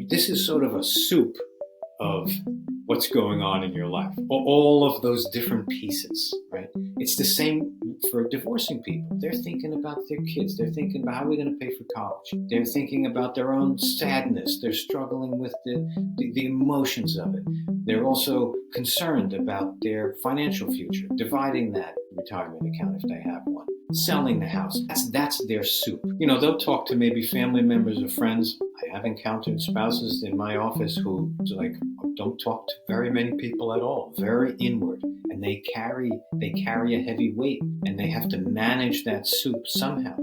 This is sort of a soup of what's going on in your life, all of those different pieces, right? It's the same for divorcing people. They're thinking about their kids. They're thinking about how are we going to pay for college. They're thinking about their own sadness. They're struggling with the emotions of it. They're also concerned about their financial future, dividing that retirement account if they have one, selling the house. That's their soup. They'll talk to maybe family members or friends. I have encountered spouses in my office who don't talk to very many people at all, very inward, and they carry a heavy weight, and they have to manage that soup somehow.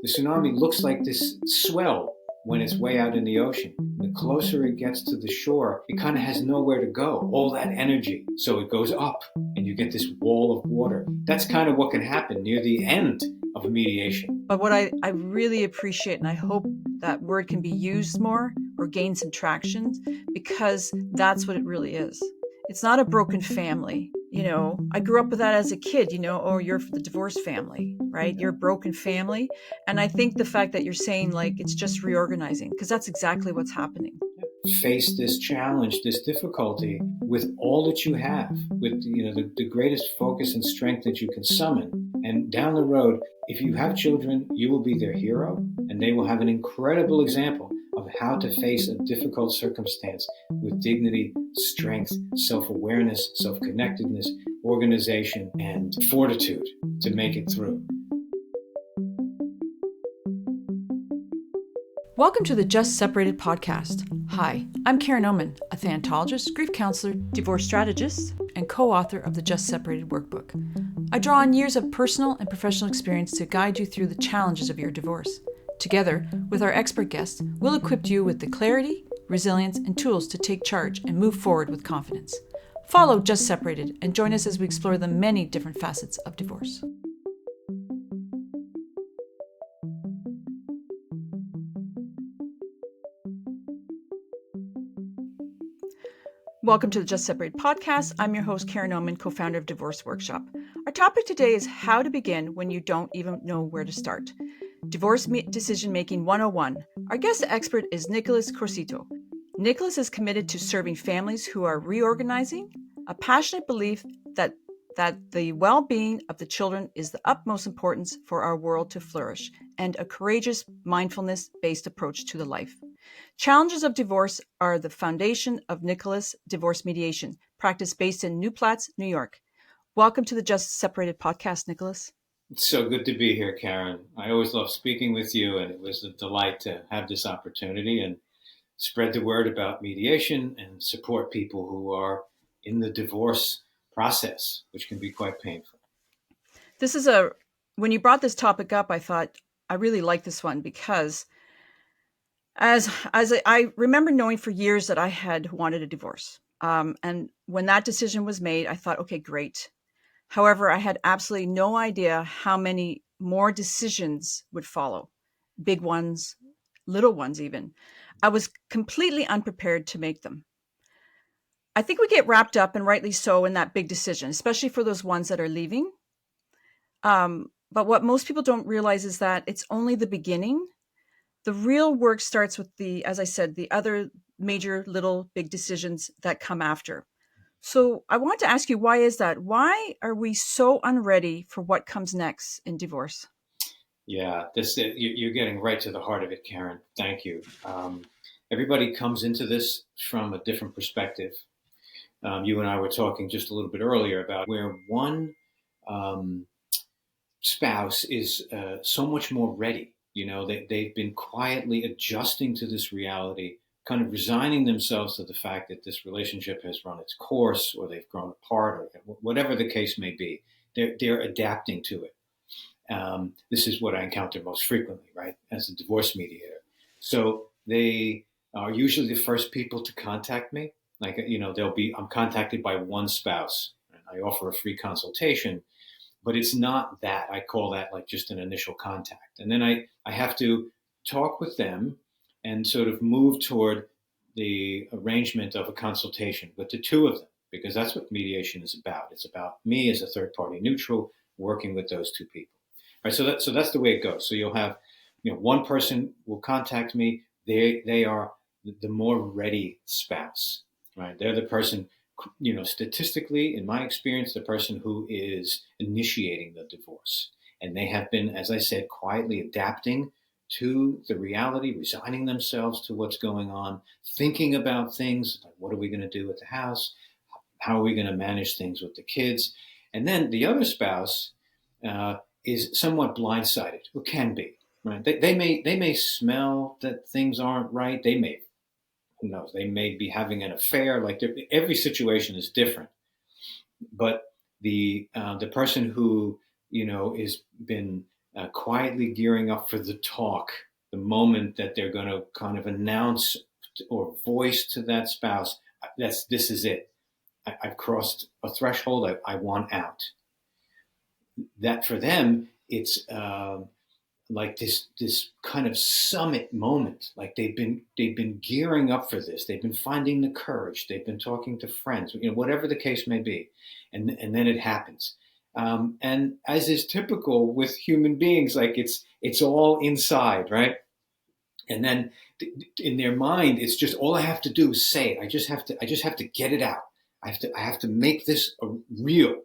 The tsunami looks like this swell when it's way out in the ocean. The closer it gets to the shore, it kind of has nowhere to go, all that energy. So it goes up, and you get this wall of water. That's kind of what can happen near the end of a mediation. But what I really appreciate, and I hope that word can be used more or gain some traction, because that's what it really is. It's not a broken family. I grew up with that as a kid, oh, you're the divorced family, right? You're a broken family. And I think the fact that you're saying it's just reorganizing, because that's exactly what's happening. Face this challenge, this difficulty with all that you have, with the greatest focus and strength that you can summon. And down the road, if you have children, you will be their hero, and they will have an incredible example of how to face a difficult circumstance with dignity, strength, self-awareness, self-connectedness, organization, and fortitude to make it through. Welcome to the Just Separated podcast. Hi, I'm Karen Oman, a thanatologist, grief counselor, divorce strategist, and co-author of the Just Separated workbook. I draw on years of personal and professional experience to guide you through the challenges of your divorce. Together, with our expert guests, we'll equip you with the clarity, resilience, and tools to take charge and move forward with confidence. Follow Just Separated and join us as we explore the many different facets of divorce. Welcome to the Just Separated podcast. I'm your host, Karen Oman, co-founder of Divorce Workshop. Our topic today is how to begin when you don't even know where to start. Divorce Decision Making 101. Our guest expert is Nicholas Crocitto. Nicholas is committed to serving families who are reorganizing, a passionate belief that the well-being of the children is the utmost importance for our world to flourish, and a courageous, mindfulness-based approach to the life. Challenges of divorce are the foundation of Nicholas Divorce Mediation, practice based in New Paltz, New York. Welcome to the Just Separated podcast, Nicholas. It's so good to be here, Karen. I always love speaking with you, and it was a delight to have this opportunity and spread the word about mediation and support people who are in the divorce process, which can be quite painful. When you brought this topic up, I thought I really like this one because as I remember knowing for years that I had wanted a divorce. And when that decision was made, I thought, okay, great. However, I had absolutely no idea how many more decisions would follow. Big ones, little ones even. I was completely unprepared to make them. I think we get wrapped up, and rightly so, in that big decision, especially for those ones that are leaving. But what most people don't realize is that it's only the beginning. The real work starts with as I said, the other major little big decisions that come after. So I want to ask you, why is that? Why are we so unready for what comes next in divorce? Yeah, you're getting right to the heart of it, Karen. Thank you. Everybody comes into this from a different perspective. You and I were talking just a little bit earlier about where one spouse is so much more ready. They've been quietly adjusting to this reality, kind of resigning themselves to the fact that this relationship has run its course, or they've grown apart, or whatever the case may be. They're adapting to it. This is what I encounter most frequently, right, as a divorce mediator. So they are usually the first people to contact me. I'm contacted by one spouse, and I offer a free consultation. But it's not that. I call that just an initial contact. And then I have to talk with them and sort of move toward the arrangement of a consultation with the two of them. because that's what mediation is about. It's about me as a third party neutral working with those two people. Right. So that's the way it goes. So you'll have, one person will contact me. They are the more ready spouse. Right. They're the person, statistically, in my experience, the person who is initiating the divorce. And they have been, as I said, quietly adapting to the reality, resigning themselves to what's going on, thinking about things like, what are we going to do at the house? How are we going to manage things with the kids? And then the other spouse is somewhat blindsided, or can be. Right? They may smell that things aren't right. They may, who knows? They may be having an affair. Like every situation is different. But the person who is been quietly gearing up for the talk, the moment that they're going to kind of announce or voice to that spouse, this is it. I've crossed a threshold. I want out. That for them, it's like this kind of summit moment. Like they've been gearing up for this. They've been finding the courage. They've been talking to friends. Whatever the case may be, and then it happens. And as is typical with human beings, like it's all inside, right? And then in their mind, it's just all I have to do is say it. I just have to get it out. I have to make this real.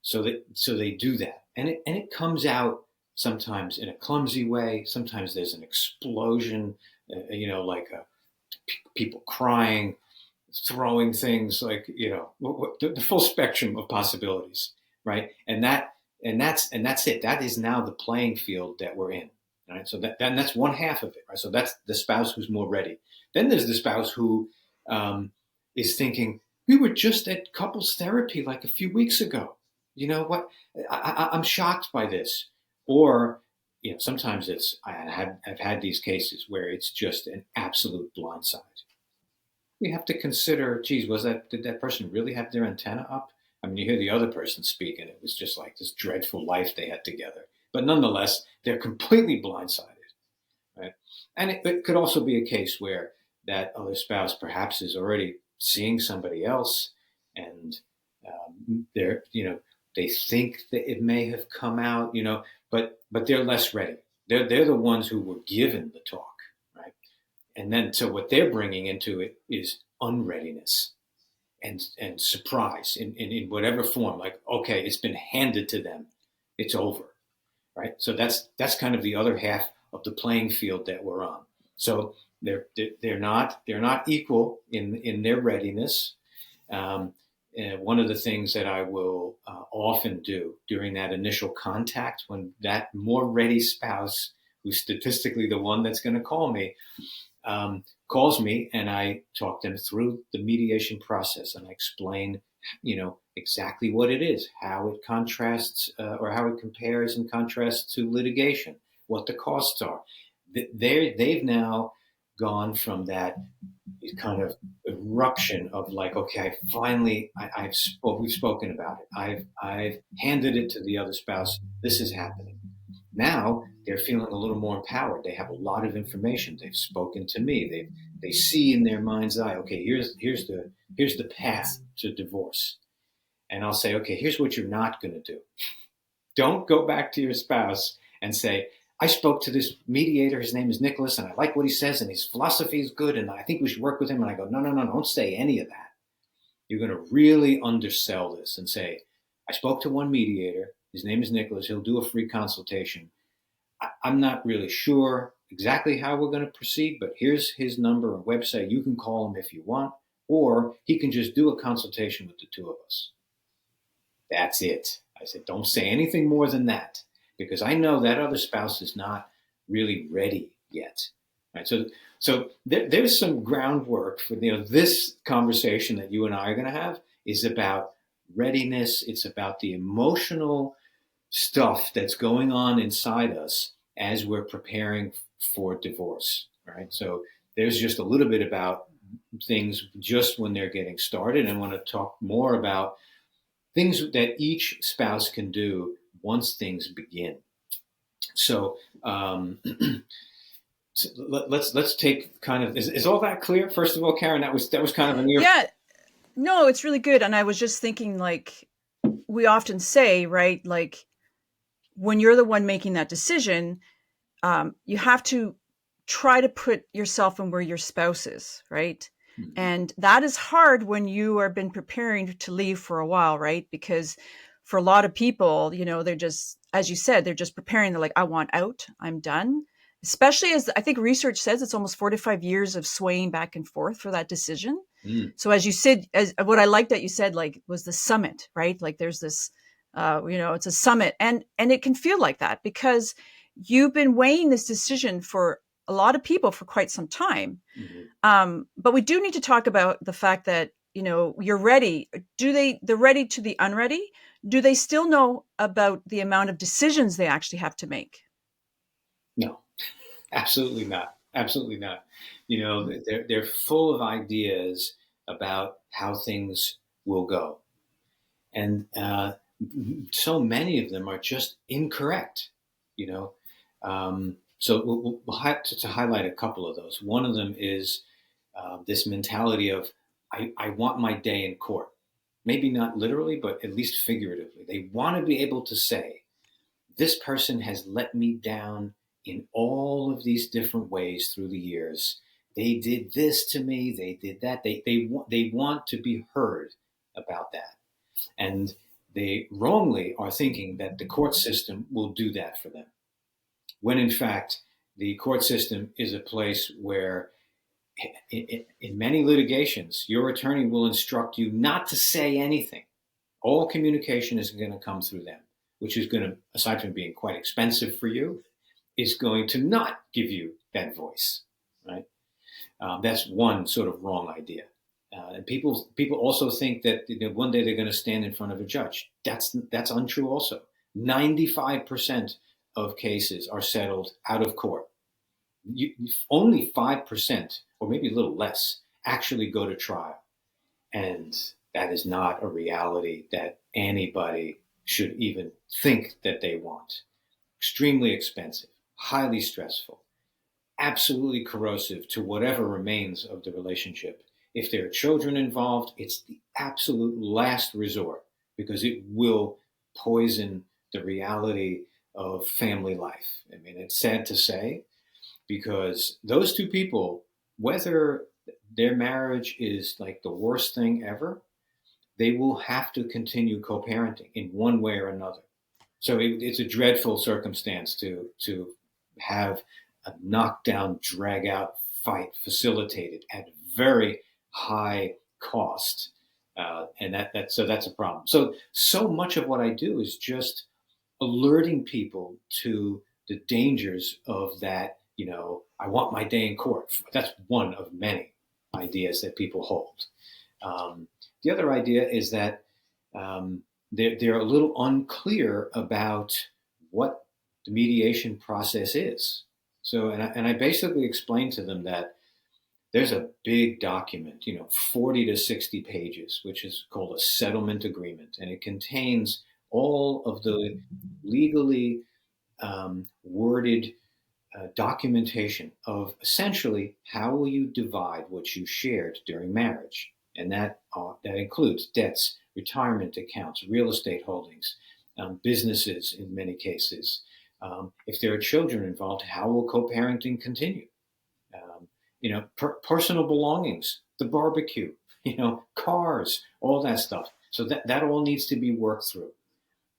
So they do that, and it comes out sometimes in a clumsy way. Sometimes there's an explosion, like people crying, throwing things, like the full spectrum of possibilities, right? And that's it. That is now the playing field that we're in, right? So that's one half of it, right? So that's the spouse who's more ready. Then there's the spouse who is thinking, we were just at couples therapy like a few weeks ago. You know what? I'm shocked by this. Or, sometimes I've had these cases where it's just an absolute blindside. We have to consider, geez, did that person really have their antenna up? I mean, you hear the other person speak, and it was just like this dreadful life they had together. But nonetheless, they're completely blindsided, right? And it could also be a case where that other spouse perhaps is already seeing somebody else, and they think that it may have come out, but they're less ready. They're the ones who were given the talk, right? And then so what they're bringing into it is unreadiness and surprise in whatever form. Like, okay, it's been handed to them, it's over, right? So that's kind of the other half of the playing field that we're on. So they're not equal in their readiness. And one of the things that I will often do during that initial contact, when that more ready spouse, who's statistically the one that's going to call me, calls me, and I talk them through the mediation process, and I explain, exactly what it is, how it contrasts or how it compares and contrasts to litigation, what the costs are. They've now gone from that kind of eruption of like, okay, finally, we've spoken about it. I've handed it to the other spouse. This is happening. Now they're feeling a little more empowered. They have a lot of information. They've spoken to me. They see in their mind's eye, okay, here's the path to divorce. And I'll say, okay, here's what you're not going to do. Don't go back to your spouse and say, I spoke to this mediator. His name is Nicholas, and I like what he says, and his philosophy is good, and I think we should work with him. And I go, no, don't say any of that. You're going to really undersell this and say, I spoke to one mediator. His name is Nicholas. He'll do a free consultation. I'm not really sure exactly how we're going to proceed, but here's his number and website. You can call him if you want, or he can just do a consultation with the two of us. That's it. I said, don't say anything more than that, because I know that other spouse is not really ready yet. Right? So there's some groundwork for this conversation that you and I are going to have is about readiness. It's about the emotional stuff that's going on inside us as we're preparing for divorce. Right? So there's just a little bit about things just when they're getting started. And I want to talk more about things that each spouse can do once things begin. So, so let's take kind of is all that clear? First of all, Karen, that was kind of an ear. Yeah, No, it's really good. And I was just thinking, like, we often say, right, like, when you're the one making that decision, you have to try to put yourself in where your spouse is, right? Mhm. And that is hard when you have been preparing to leave for a while, right? Because for a lot of people, they're just, as you said, they're just preparing. They're like, I want out, I'm done. Especially as I think research says it's almost 4 to 5 years of swaying back and forth for that decision. Mm. So as you said, as what I like that you said, like, was the summit, right? Like there's this, it's a summit, and it can feel like that because you've been weighing this decision for a lot of people for quite some time. Mhm. But we do need to talk about the fact that, you're ready. They're ready to the unready? Do they still know about the amount of decisions they actually have to make? No, absolutely not. Absolutely not. They're full of ideas about how things will go, and so many of them are just incorrect. You know, so we'll have to highlight a couple of those. One of them is this mentality of I want my day in court. Maybe not literally, but at least figuratively. They want to be able to say, this person has let me down in all of these different ways through the years. They did this to me. They did that. They want to be heard about that. And they wrongly are thinking that the court system will do that for them. When in fact, the court system is a place where in many litigations, your attorney will instruct you not to say anything. All communication is going to come through them, which is going to, aside from being quite expensive for you, is going to not give you that voice, right? That's one sort of wrong idea. And people also think that one day they're going to stand in front of a judge. That's untrue. Also, 95% of cases are settled out of court. Only 5%, or maybe a little less, actually go to trial. And that is not a reality that anybody should even think that they want. Extremely expensive, highly stressful, absolutely corrosive to whatever remains of the relationship. If there are children involved, it's the absolute last resort because it will poison the reality of family life. I mean, it's sad to say, because those two people, whether their marriage is like the worst thing ever, they will have to continue co-parenting in one way or another. So it's a dreadful circumstance to have a knockdown, drag out fight facilitated at very high cost, and that's a problem. So much of what I do is just alerting people to the dangers of that. I want my day in court. That's one of many ideas that people hold. Um, the other idea is that um, they're a little unclear about what the mediation process is. So, and I basically explained to them that there's a big document, 40 to 60 pages, which is called a settlement agreement, and it contains all of the legally worded documentation of essentially how will you divide what you shared during marriage, and that includes debts, retirement accounts, real estate holdings, businesses in many cases. If there are children involved, how will co-parenting continue? Personal belongings, the barbecue, cars, all that stuff. So that all needs to be worked through.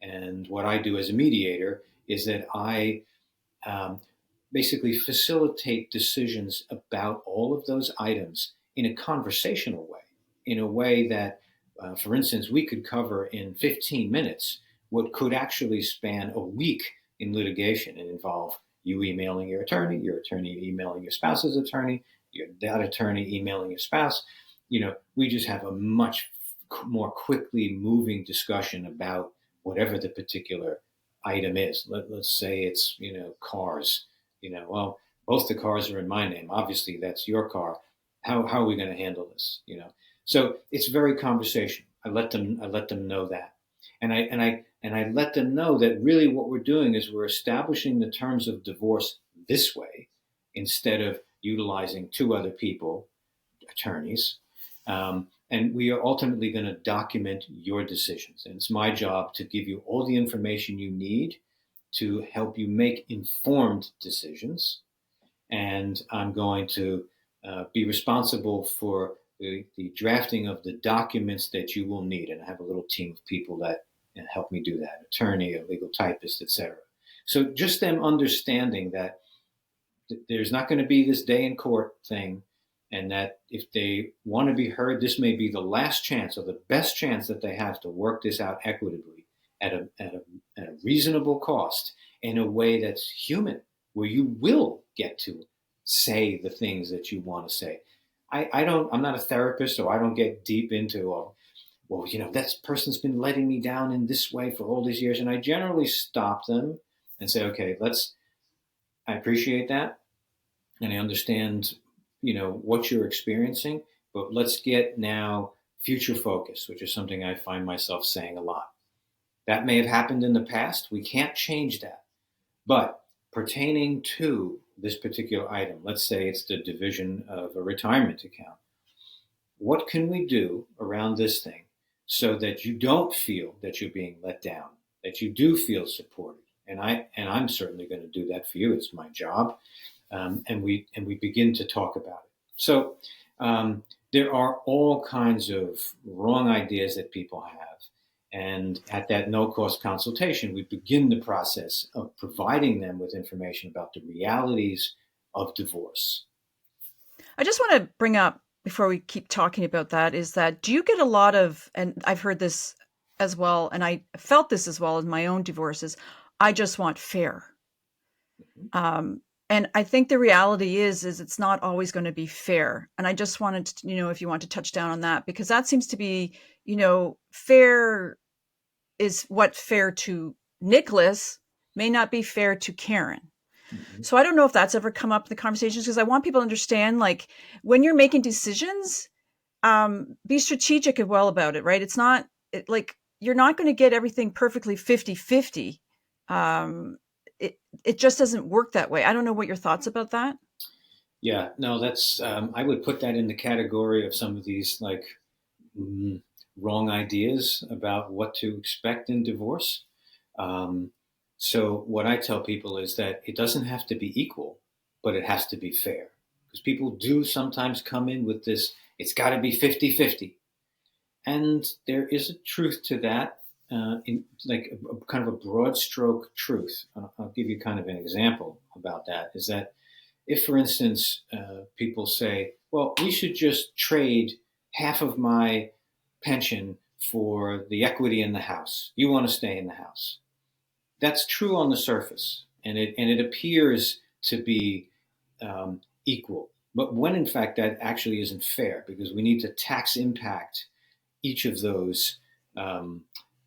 And what I do as a mediator is that I um, basically facilitate decisions about all of those items in a conversational way, in a way that, for instance, we could cover in 15 minutes what could actually span a week in litigation and involve you emailing your attorney emailing your spouse's attorney, that attorney emailing your spouse. We just have a much more quickly moving discussion about whatever the particular item is. Let's say it's, cars. Well, both the cars are in my name. Obviously, that's your car. How are we going to handle this? So it's very conversational. I let them know that, and I let them know that really what we're doing is we're establishing the terms of divorce this way, instead of utilizing two other people, attorneys, And we are ultimately going to document your decisions. And it's my job to give you all the information you need to help you make informed decisions. And I'm going to be responsible for the drafting of the documents that you will need. And I have a little team of people that help me do that, attorney, a legal typist, etc. So just them understanding that there's not going to be this day in court thing, and that if they want to be heard, this may be the last chance or the best chance that they have to work this out equitably at a reasonable cost in a way that's human, where you will get to say the things that you want to say. I'm not a therapist, so I don't get deep into, well, that person's been letting me down in this way for all these years. And I generally stop them and say, okay, I appreciate that. And I understand, what you're experiencing, but let's get now future focus, which is something I find myself saying a lot. That may have happened in the past. We can't change that. But pertaining to this particular item, let's say it's the division of a retirement account. What can we do around this thing so that you don't feel that you're being let down, that you do feel supported? And I'm certainly going to do that for you. It's my job. And we begin to talk about it. So there are all kinds of wrong ideas that people have. And at that no-cost consultation, we begin the process of providing them with information about the realities of divorce. I just want to bring up, before we keep talking about that, is that do you get a lot of, and I've heard this as well, and I felt this as well in my own divorces, I just want fair. And I think the reality is it's not always going to be fair. And I just wanted to, if you want to touch down on that, because that seems to be, fair is what fair to Nicholas may not be fair to Karen. Mm-hmm. So I don't know if that's ever come up in the conversations, because I want people to understand, like, when you're making decisions, be strategic and well about it, right? It's not like you're not going to get everything perfectly 50-50. It just doesn't work that way. I don't know what your thoughts about that. Yeah, no, that's, I would put that in the category of some of these wrong ideas about what to expect in divorce. So what I tell people is that it doesn't have to be equal, but it has to be fair. Because people do sometimes come in with this, it's got to be 50-50. And there is a truth to that. In like a kind of a broad stroke truth. I'll give you kind of an example about that, is that if, for instance, people say, well, we should just trade half of my pension for the equity in the house. You want to stay in the house. That's true on the surface, and it appears to be equal. But when in fact that actually isn't fair, because we need to tax impact each of those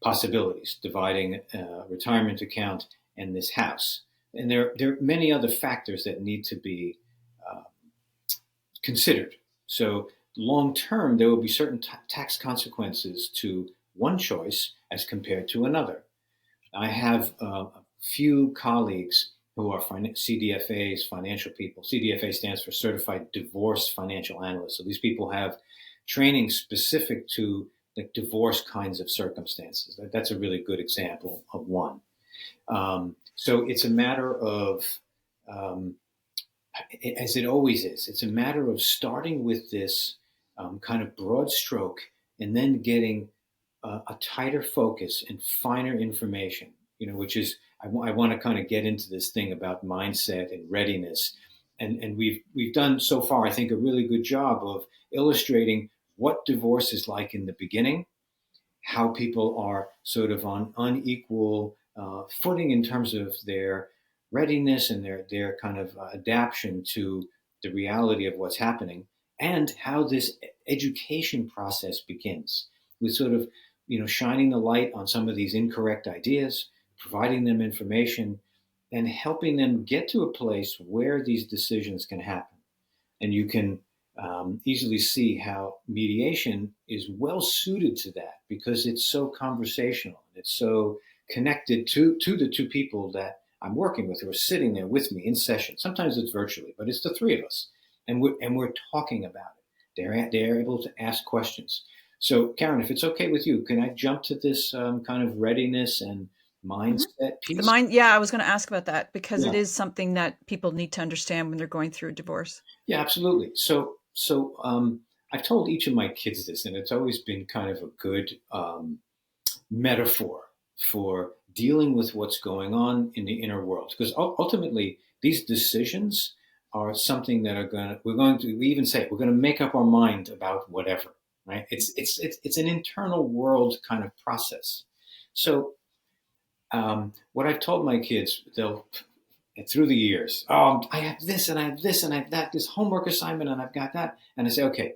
possibilities, dividing a retirement account and this house. And there are many other factors that need to be considered. So long term, there will be certain tax consequences to one choice as compared to another. I have a few colleagues who are CDFAs, financial people. CDFA stands for Certified Divorce Financial Analyst. So these people have training specific to the divorce kinds of circumstances. That's a really good example of one. So it's a matter of, as it always is, it's a matter of starting with this kind of broad stroke and then getting a tighter focus and finer information, which is, I want to kind of get into this thing about mindset and readiness. And we've done so far, I think, a really good job of illustrating what divorce is like in the beginning, how people are sort of on unequal footing in terms of their readiness and their kind of adaptation to the reality of what's happening, and how this education process begins with sort of, shining the light on some of these incorrect ideas, providing them information, and helping them get to a place where these decisions can happen. And you can easily see how mediation is well suited to that, because it's so conversational. It's so connected to the two people that I'm working with, who are sitting there with me in session. Sometimes it's virtually, but it's the three of us, and we're talking about it. They're able to ask questions. So, Karen, if it's okay with you, can I jump to this kind of readiness and Hmm. mindset The piece? mind, yeah, I was going to ask about that because it Yeah, is something that people need to understand when they're going through a divorce. yeah, absolutely. So, I've told each of my kids this, and it's always been kind of a good metaphor for dealing with what's going on in the inner world. Because ultimately, these decisions are something that we even say, we're going to make up our mind about whatever, right? It's an internal world kind of process. So, what I've told my kids, through the years, I have this and I have this and I have that, this homework assignment and I've got that. And I say, okay,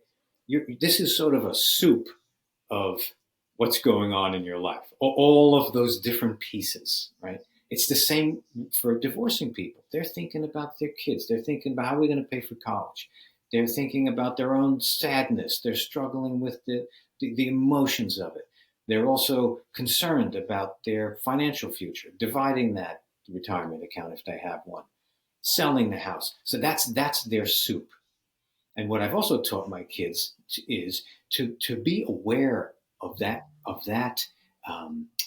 this is sort of a soup of what's going on in your life, all of those different pieces, right? It's the same for divorcing people. They're thinking about their kids. They're thinking about how are we going to pay for college. They're thinking about their own sadness. They're struggling with the emotions of it. They're also concerned about their financial future, dividing that retirement account if they have one, selling the house. So that's their soup. And what I've also taught my kids is to be aware of that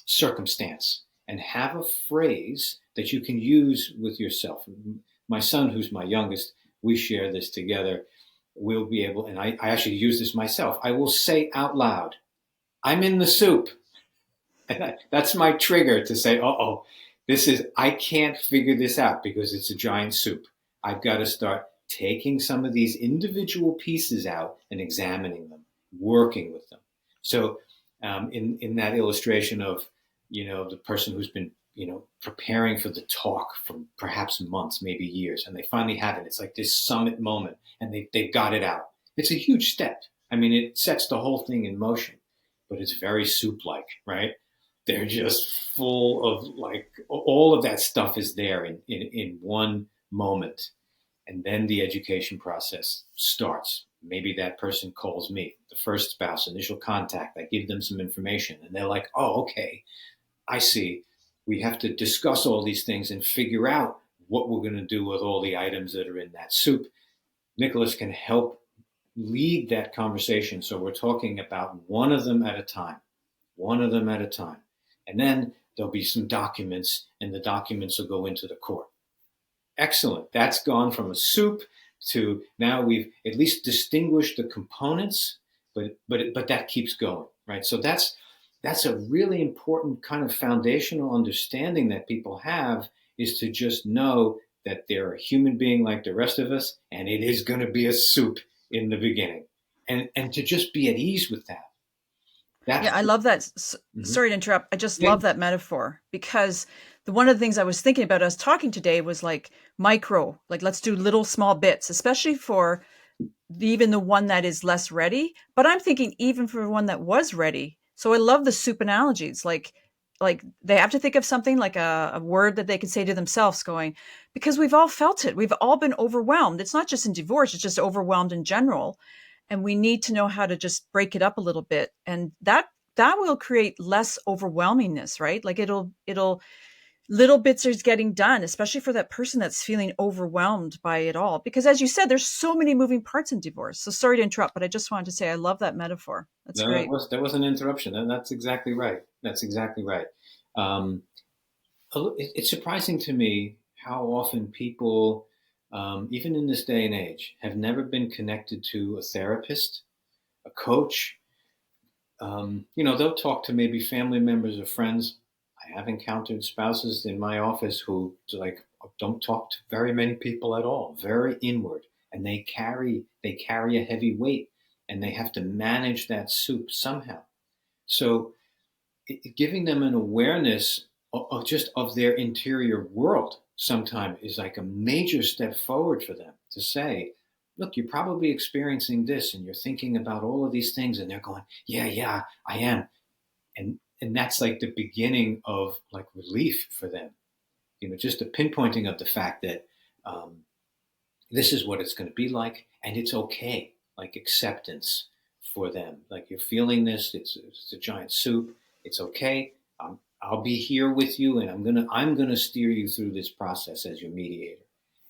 circumstance and have a phrase that you can use with yourself. My son, who's my youngest, we share this together. We'll be able, and I actually use this myself. I will say out loud, "I'm in the soup." And that's my trigger to say, oh, I can't figure this out because it's a giant soup. I've got to start taking some of these individual pieces out and examining them, working with them. So, in that illustration of, the person who's been, preparing for the talk for perhaps months, maybe years, and they finally have it. It's like this summit moment and they've got it out. It's a huge step. I mean, it sets the whole thing in motion, but it's very soup like, right? They're just full of like all of that stuff is there in one moment. And then the education process starts. Maybe that person calls me, the first spouse, initial contact. I give them some information and they're like, oh, okay, I see. We have to discuss all these things and figure out what we're going to do with all the items that are in that soup. Nicholas can help lead that conversation. So we're talking about one of them at a time, one of them at a time. And then there'll be some documents, and the documents will go into the court. Excellent. That's gone from a soup to now we've at least distinguished the components, but that keeps going, right? So that's a really important kind of foundational understanding that people have, is to just know that they're a human being like the rest of us, and it is going to be a soup in the beginning, and to just be at ease with that. That's Yeah, I love that. mhm. Sorry to interrupt. I just Yeah, love that metaphor because one of the things I was thinking about us talking today was like micro, like let's do little small bits, especially for even the one that is less ready. But I'm thinking even for one that was ready. So I love the soup analogies. Like they have to think of something like a word that they can say to themselves going, because we've all felt it. We've all been overwhelmed. It's not just in divorce, it's just overwhelmed in general. And we need to know how to just break it up a little bit. And that will create less overwhelmingness, right? Like it'll little bits are getting done, especially for that person that's feeling overwhelmed by it all. Because as you said, there's so many moving parts in divorce. So sorry to interrupt, but I just wanted to say I love that metaphor. That's no, great. that was an interruption, and that's exactly right. That's exactly right. Um, it's surprising to me how often people, even in this day and age, have never been connected to a therapist, a coach. They'll talk to maybe family members or friends. I have encountered spouses in my office who like don't talk to very many people at all, very inward, and they carry a heavy weight, and they have to manage that soup somehow. So giving them an awareness of just of their interior world sometimes is like a major step forward for them to say, look, you're probably experiencing this and you're thinking about all of these things, and they're going, yeah, I am. And that's like the beginning of like relief for them, just the pinpointing of the fact that um, this is what it's going to be like, and it's okay, like acceptance for them. Like you're feeling this, it's a giant soup. It's okay. I'll be here with you, and I'm gonna steer you through this process as your mediator,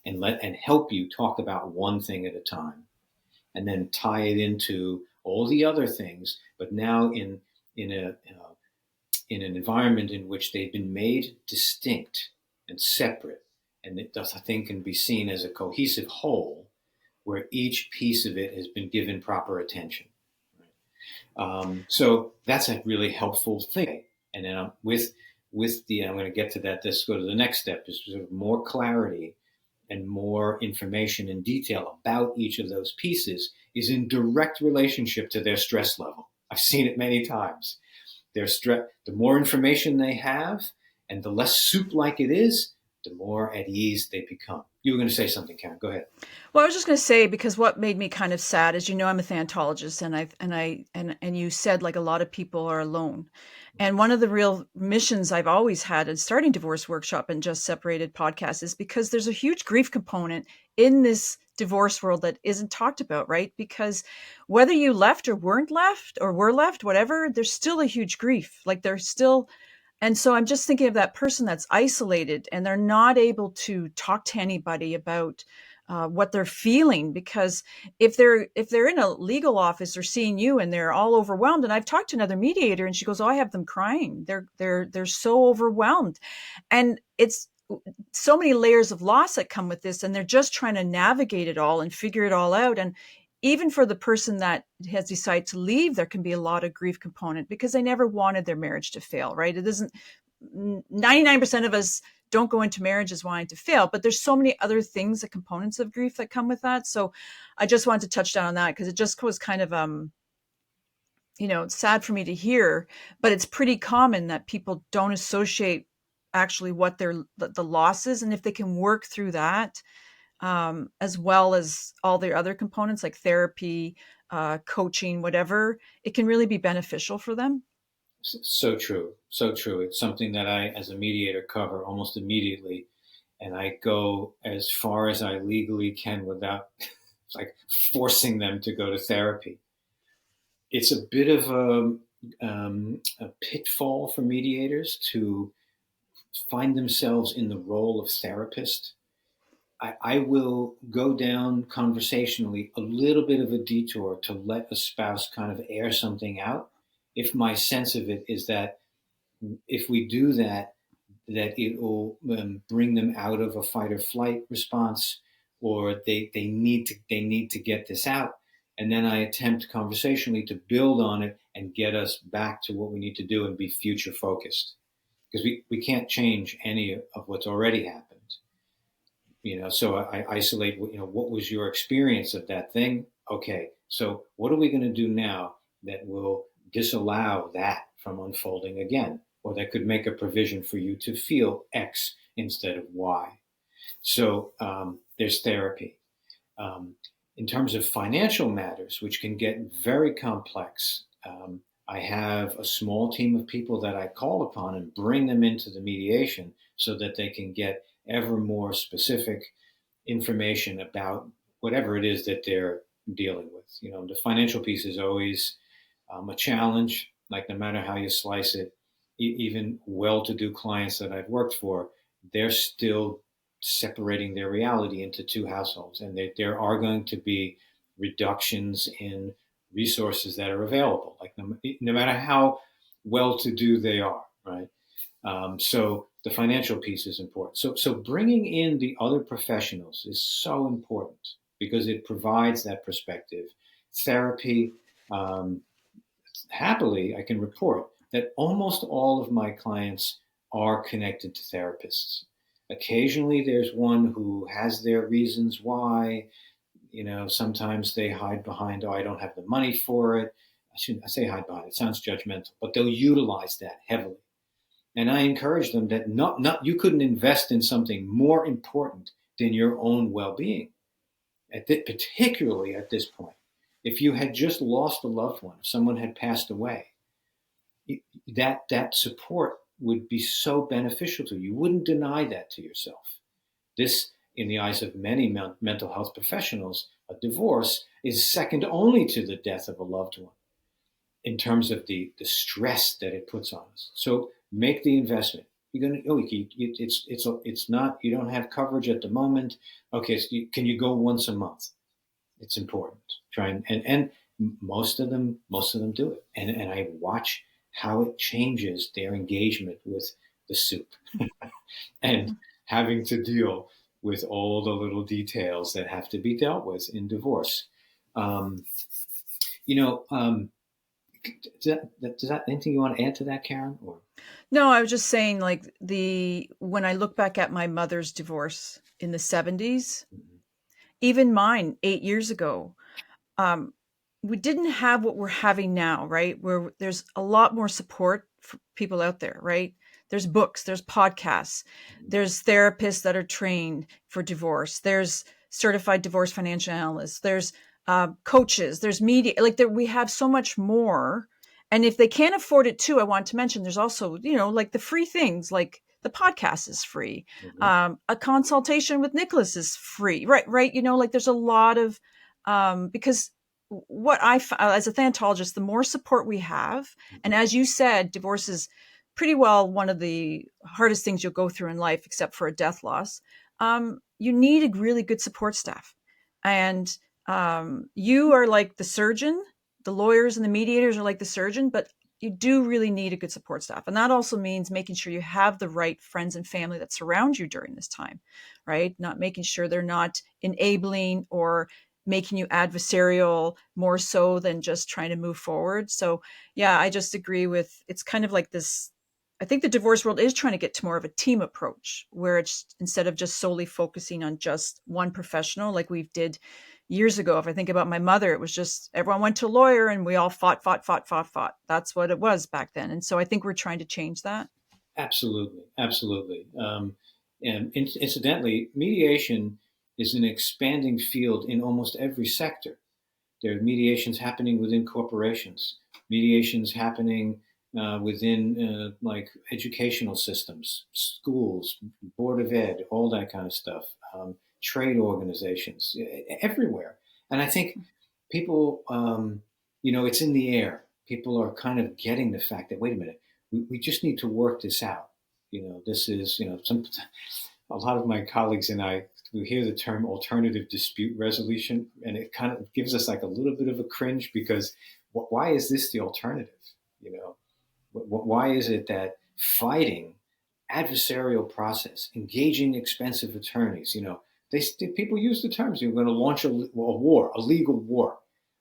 and help you talk about one thing at a time, and then tie it into all the other things, but now in a in an environment in which they've been made distinct and separate, and it does, I think, can be seen as a cohesive whole where each piece of it has been given proper attention. So that's a really helpful thing. And then with the, I'm going to get to that. Let's go to the next step, is sort of more clarity and more information and detail about each of those pieces is in direct relationship to their stress level. I've seen it many times. Their stress, the more information they have and the less soup-like it is, the more at ease they become. You were going to say something, Karen. Go ahead. Well, I was just going to say, because what made me kind of sad is, I'm a thanatologist, and you said, like, a lot of people are alone. And one of the real missions I've always had in starting Divorce Workshop and Just Separated podcast is because there's a huge grief component in this divorce world that isn't talked about, right? Because whether you left or weren't left or were left, whatever, there's still a huge grief. Like, there's still. And so I'm just thinking of that person that's isolated and they're not able to talk to anybody about what they're feeling, because if they're in a legal office or seeing you and they're all overwhelmed, and I've talked to another mediator and she goes, "Oh, I have them crying. They're so overwhelmed," and it's so many layers of loss that come with this, and they're just trying to navigate it all and figure it all out. And even for the person that has decided to leave, there can be a lot of grief component because they never wanted their marriage to fail, right? It doesn't, 99% of us don't go into marriages wanting to fail, but there's so many other things, the components of grief that come with that. So I just wanted to touch down on that because it just was kind of, sad for me to hear, but it's pretty common that people don't associate actually what the loss is. And if they can work through that, as well as all their other components like therapy, coaching, whatever, it can really be beneficial for them. So true. So true. It's something that I, as a mediator, cover almost immediately. And I go as far as I legally can without like forcing them to go to therapy. It's a bit of a pitfall for mediators to find themselves in the role of therapist. I will go down conversationally a little bit of a detour to let a spouse kind of air something out, if my sense of it is that if we do that, that it will bring them out of a fight or flight response, or they need to get this out. And then I attempt conversationally to build on it and get us back to what we need to do and be future focused, because we can't change any of what's already happened. So I isolate, what was your experience of that thing? Okay, so what are we going to do now that will disallow that from unfolding again? Or that could make a provision for you to feel X instead of Y. So there's therapy. In terms of financial matters, which can get very complex, I have a small team of people that I call upon and bring them into the mediation so that they can get ever more specific information about whatever it is that they're dealing with. The financial piece is always a challenge, like no matter how you slice it. Even well-to-do clients that I've worked for, they're still separating their reality into two households, and there are going to be reductions in resources that are available, like no matter how well-to-do they are, right? So the financial piece is important. So bringing in the other professionals is so important because it provides that perspective. Therapy, happily, I can report that almost all of my clients are connected to therapists. Occasionally, there's one who has their reasons why. Sometimes they hide behind, "Oh, I don't have the money for it." I say hide behind. It sounds judgmental, but they'll utilize that heavily. And I encourage them that not you couldn't invest in something more important than your own well-being, particularly at this point. If you had just lost a loved one, if someone had passed away, that support would be so beneficial to you. You wouldn't deny that to yourself. This, in the eyes of many mental health professionals, a divorce is second only to the death of a loved one in terms of the stress that it puts on us. So make the investment. You're going to, it's not, you don't have coverage at the moment. Okay, so can you go once a month? It's important. Try and most of them do it, and I watch how it changes their engagement with the soup and having to deal with all the little details that have to be dealt with in divorce. Um, you know, does that anything you want to add to that, Karen? Or No, I was just saying, like, when I look back at my mother's divorce in the 70s, even mine 8 years ago, um, we didn't have what we're having now, right? Where there's a lot more support for people out there, right? There's books, there's podcasts, there's therapists that are trained for divorce, there's certified divorce financial analysts, there's coaches, there's media, like there, we have so much more. And if they can't afford it too, I want to mention there's also, like the free things, like the podcast is free. Mhm. A consultation with Nicholas is free, right? Right. Like there's a lot of, because what as a thanatologist, the more support we have, and Mhm. as you said, divorce is pretty well one of the hardest things you'll go through in life, except for a death loss. You need a really good support staff, and you are like the surgeon. The lawyers and the mediators are like the surgeon, but you do really need a good support staff, and that also means making sure you have the right friends and family that surround you during this time, right? Not making sure they're not enabling or making you adversarial more so than just trying to move forward. So yeah, I just agree with, it's kind of like this. I think the divorce world is trying to get to more of a team approach where it's instead of just solely focusing on just one professional like we did years ago. If I think about my mother, it was just everyone went to a lawyer and we all fought, fought, fought, fought, fought. That's what it was back then. And so I think we're trying to change that. Absolutely, absolutely. And incidentally, mediation is an expanding field in almost every sector. There are mediations happening within corporations, mediations happening within like educational systems, schools, board of ed, all that kind of stuff, trade organizations, everywhere. And I think people, it's in the air. People are kind of getting the fact that, wait a minute, we just need to work this out. This is, a lot of my colleagues and I, we hear the term alternative dispute resolution, and it kind of gives us like a little bit of a cringe because why is this the alternative? You know, why is it that fighting adversarial process, engaging expensive attorneys, people use the terms, you're going to launch a war, a legal war.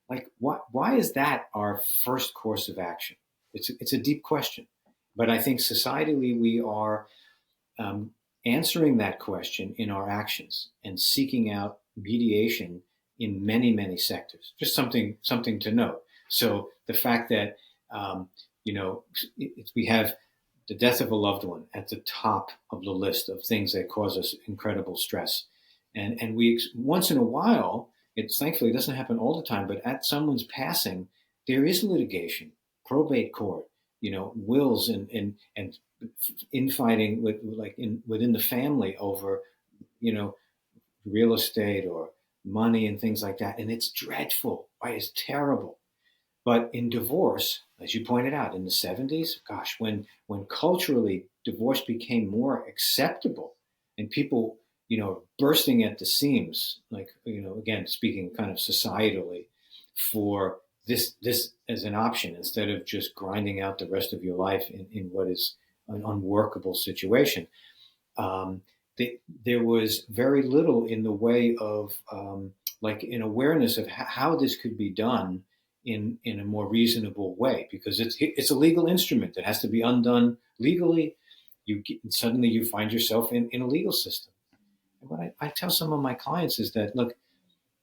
Like, why is that our first course of action? It's a deep question. But I think societally we are um, answering that question in our actions and seeking out mediation in many, many sectors. Just something to note. So the fact that um, we have the death of a loved one at the top of the list of things that cause us incredible stress, and we once in a while, it's thankfully it doesn't happen all the time, but at someone's passing, there is litigation, probate court, wills and infighting within the family over you know real estate or money and things like that, and it's dreadful, right? It's terrible. But in divorce, as you pointed out, in the 70s, gosh, when culturally divorce became more acceptable and people, bursting at the seams, like, again, speaking kind of societally, for this as an option instead of just grinding out the rest of your life in what is an unworkable situation. Um, there was very little in the way of like an awareness of how this could be done in a more reasonable way, because it's a legal instrument that has to be undone legally. Suddenly you find yourself in a legal system. And what I tell some of my clients is that, look,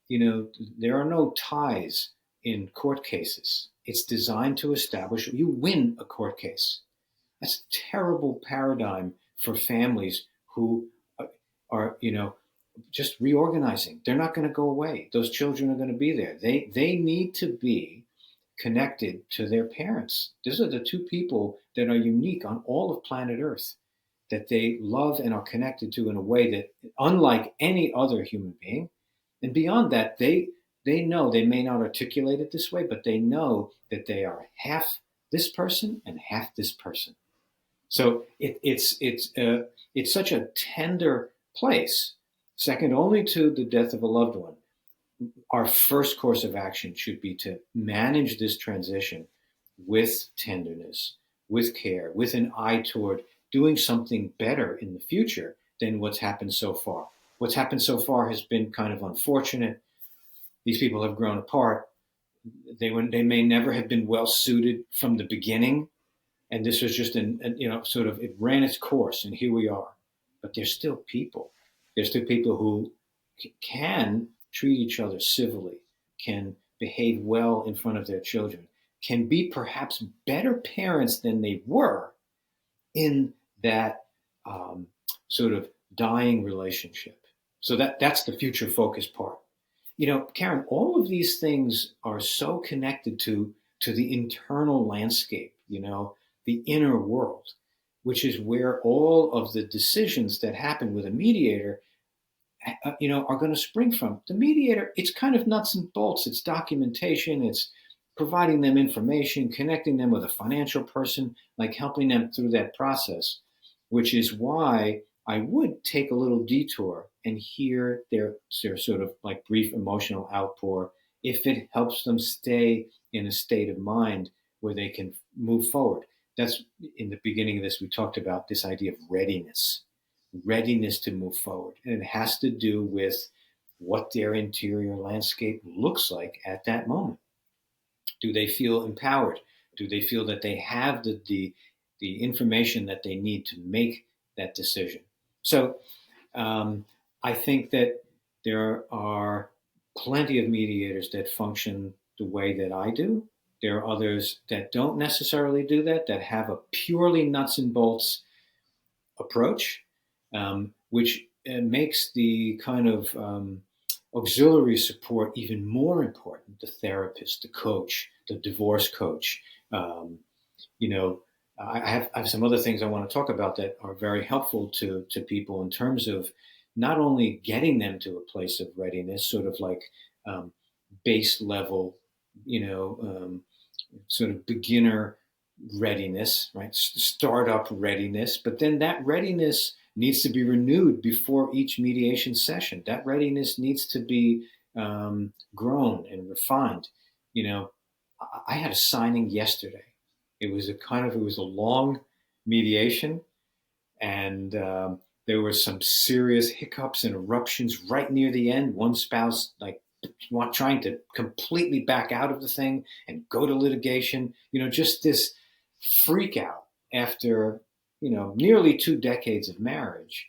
there are no ties in court cases. It's designed to establish you win a court case. That's a terrible paradigm for families who are, just reorganizing. They're not going to go away. Those children are going to be there. They need to be connected to their parents. These are the two people that are unique on all of planet Earth, that they love and are connected to in a way that unlike any other human being. And beyond that, they know, they may not articulate it this way, but they know that they are half this person and half this person. So it's such a tender place, second only to the death of a loved one, our first course of action should be to manage this transition with tenderness, with care, with an eye toward doing something better in the future than what's happened so far. What's happened so far has been kind of unfortunate. These people have grown apart. They may never have been well suited from the beginning, and this was just sort of, it ran its course, and here we are. But they're still people. They're still people who can treat each other civilly, can behave well in front of their children, can be perhaps better parents than they were in that sort of dying relationship. So that's the future focus part. Karen, all of these things are so connected to the internal landscape, the inner world, which is where all of the decisions that happen with a mediator, are going to spring from. The mediator, it's kind of nuts and bolts. It's documentation. It's providing them information, connecting them with a financial person, like helping them through that process, which is why I would take a little detour and hear their sort of like brief emotional outpour if it helps them stay in a state of mind where they can move forward. That's in the beginning of this, we talked about this idea of readiness to move forward. And it has to do with what their interior landscape looks like at that moment. Do they feel empowered? Do they feel that they have the information that they need to make that decision? So I think that there are plenty of mediators that function the way that I do. There are others that don't necessarily do that have a purely nuts and bolts approach, which makes the kind of auxiliary support even more important. The therapist, the coach, the divorce coach. I have some other things I want to talk about that are very helpful to people in terms of not only getting them to a place of readiness, sort of like base level, sort of beginner readiness, right? Startup readiness, but then that readiness needs to be renewed before each mediation session. That readiness needs to be grown and refined. I had a signing yesterday. It was a long mediation, and there were some serious hiccups and eruptions right near the end. One spouse trying to completely back out of the thing and go to litigation. Just this freak out after nearly 2 decades of marriage.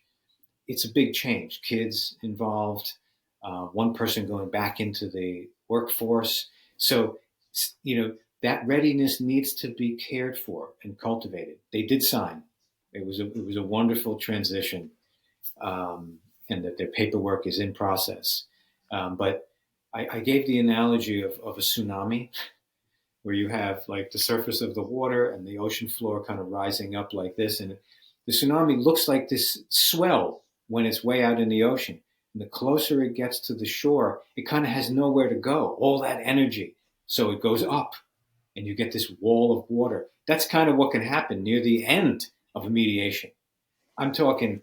It's a big change. Kids involved, one person going back into the workforce. So that readiness needs to be cared for and cultivated. They did sign. It was a wonderful transition, and that their paperwork is in process. But I gave the analogy of a tsunami, where you have like the surface of the water and the ocean floor kind of rising up like this, and the tsunami looks like this swell when it's way out in the ocean. And the closer it gets to the shore, it kind of has nowhere to go. All that energy, so it goes up, and you get this wall of water. That's kind of what can happen near the end of a mediation. I'm talking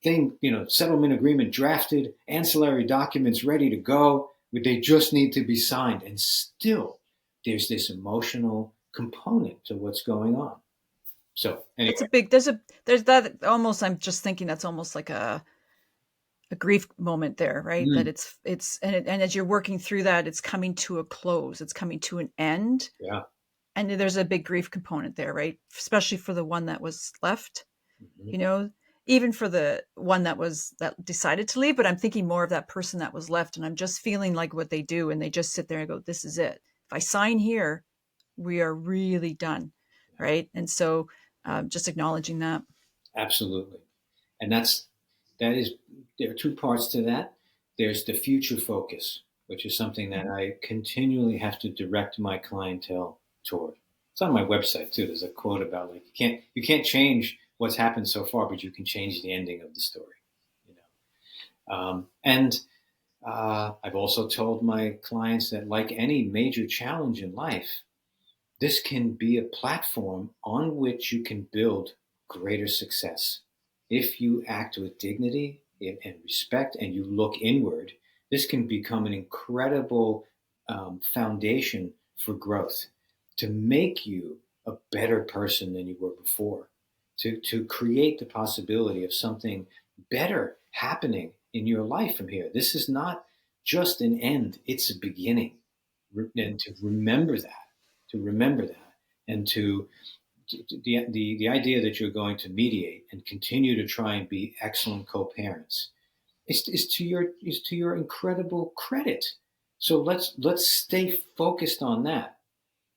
settlement agreement drafted, ancillary documents ready to go, but they just need to be signed. And still, there's this emotional component to what's going on. So anyway, there's that almost, I'm just thinking that's almost like a grief moment there, right? That and as you're working through that, it's coming to a close, it's coming to an end. Yeah. And there's a big grief component there, right? Especially for the one that was left, even for the one that decided to leave. But I'm thinking more of that person that was left, and I'm just feeling like what they do, and they just sit there and go, this is it. If I sign here, we are really done. Right. And so just acknowledging that. Absolutely. And there are 2 parts to that. There's the future focus, which is something that I continually have to direct my clientele toward. It's on my website too. There's a quote about like, you can't change what's happened so far, but you can change the ending of the story. And I've also told my clients that, like any major challenge in life, this can be a platform on which you can build greater success. If you act with dignity and respect, and you look inward, this can become an incredible foundation for growth, to make you a better person than you were before, to create the possibility of something better happening in your life from here. This is not just an end, it's a beginning. And to remember that, and to the idea that you're going to mediate and continue to try and be excellent co-parents is to your incredible credit. So let's stay focused on that,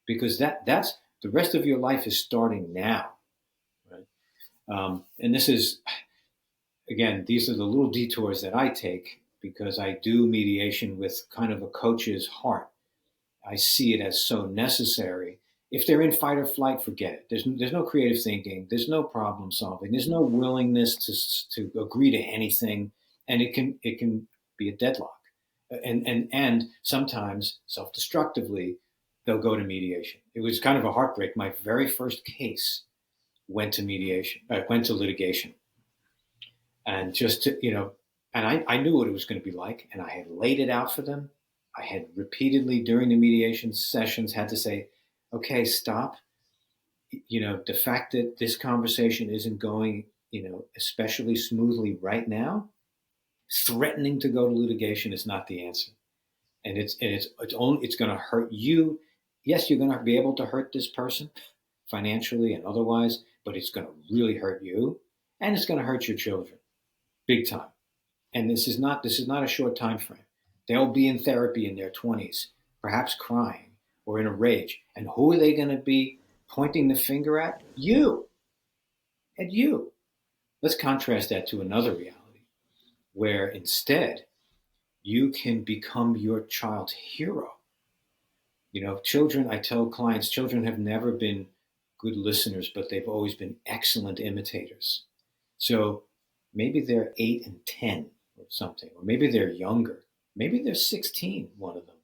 because that's the rest of your life is starting now, right? And this is, again, these are the little detours that I take because I do mediation with kind of a coach's heart. I see it as so necessary. If they're in fight or flight, forget it. There's no creative thinking. There's no problem solving. There's no willingness to agree to anything, and it can be a deadlock. And sometimes self-destructively, they'll go to mediation. It was kind of a heartbreak. My very first case went to mediation. Went to litigation, and just to, and I knew what it was going to be like, and I had laid it out for them. I had repeatedly during the mediation sessions had to say, okay, stop. The fact that this conversation isn't going, especially smoothly right now, threatening to go to litigation is not the answer. And it's going to hurt you. Yes, you're going to be able to hurt this person financially and otherwise, but it's going to really hurt you, and it's going to hurt your children big time. And this is not a short time frame. They'll be in therapy in their 20s, perhaps crying or in a rage. And who are they going to be pointing the finger at? You. At you. Let's contrast that to another reality where instead you can become your child's hero. Children, I tell clients, children have never been good listeners, but they've always been excellent imitators. So maybe they're 8 and 10 or something, or maybe they're younger. Maybe they're 16, one of them.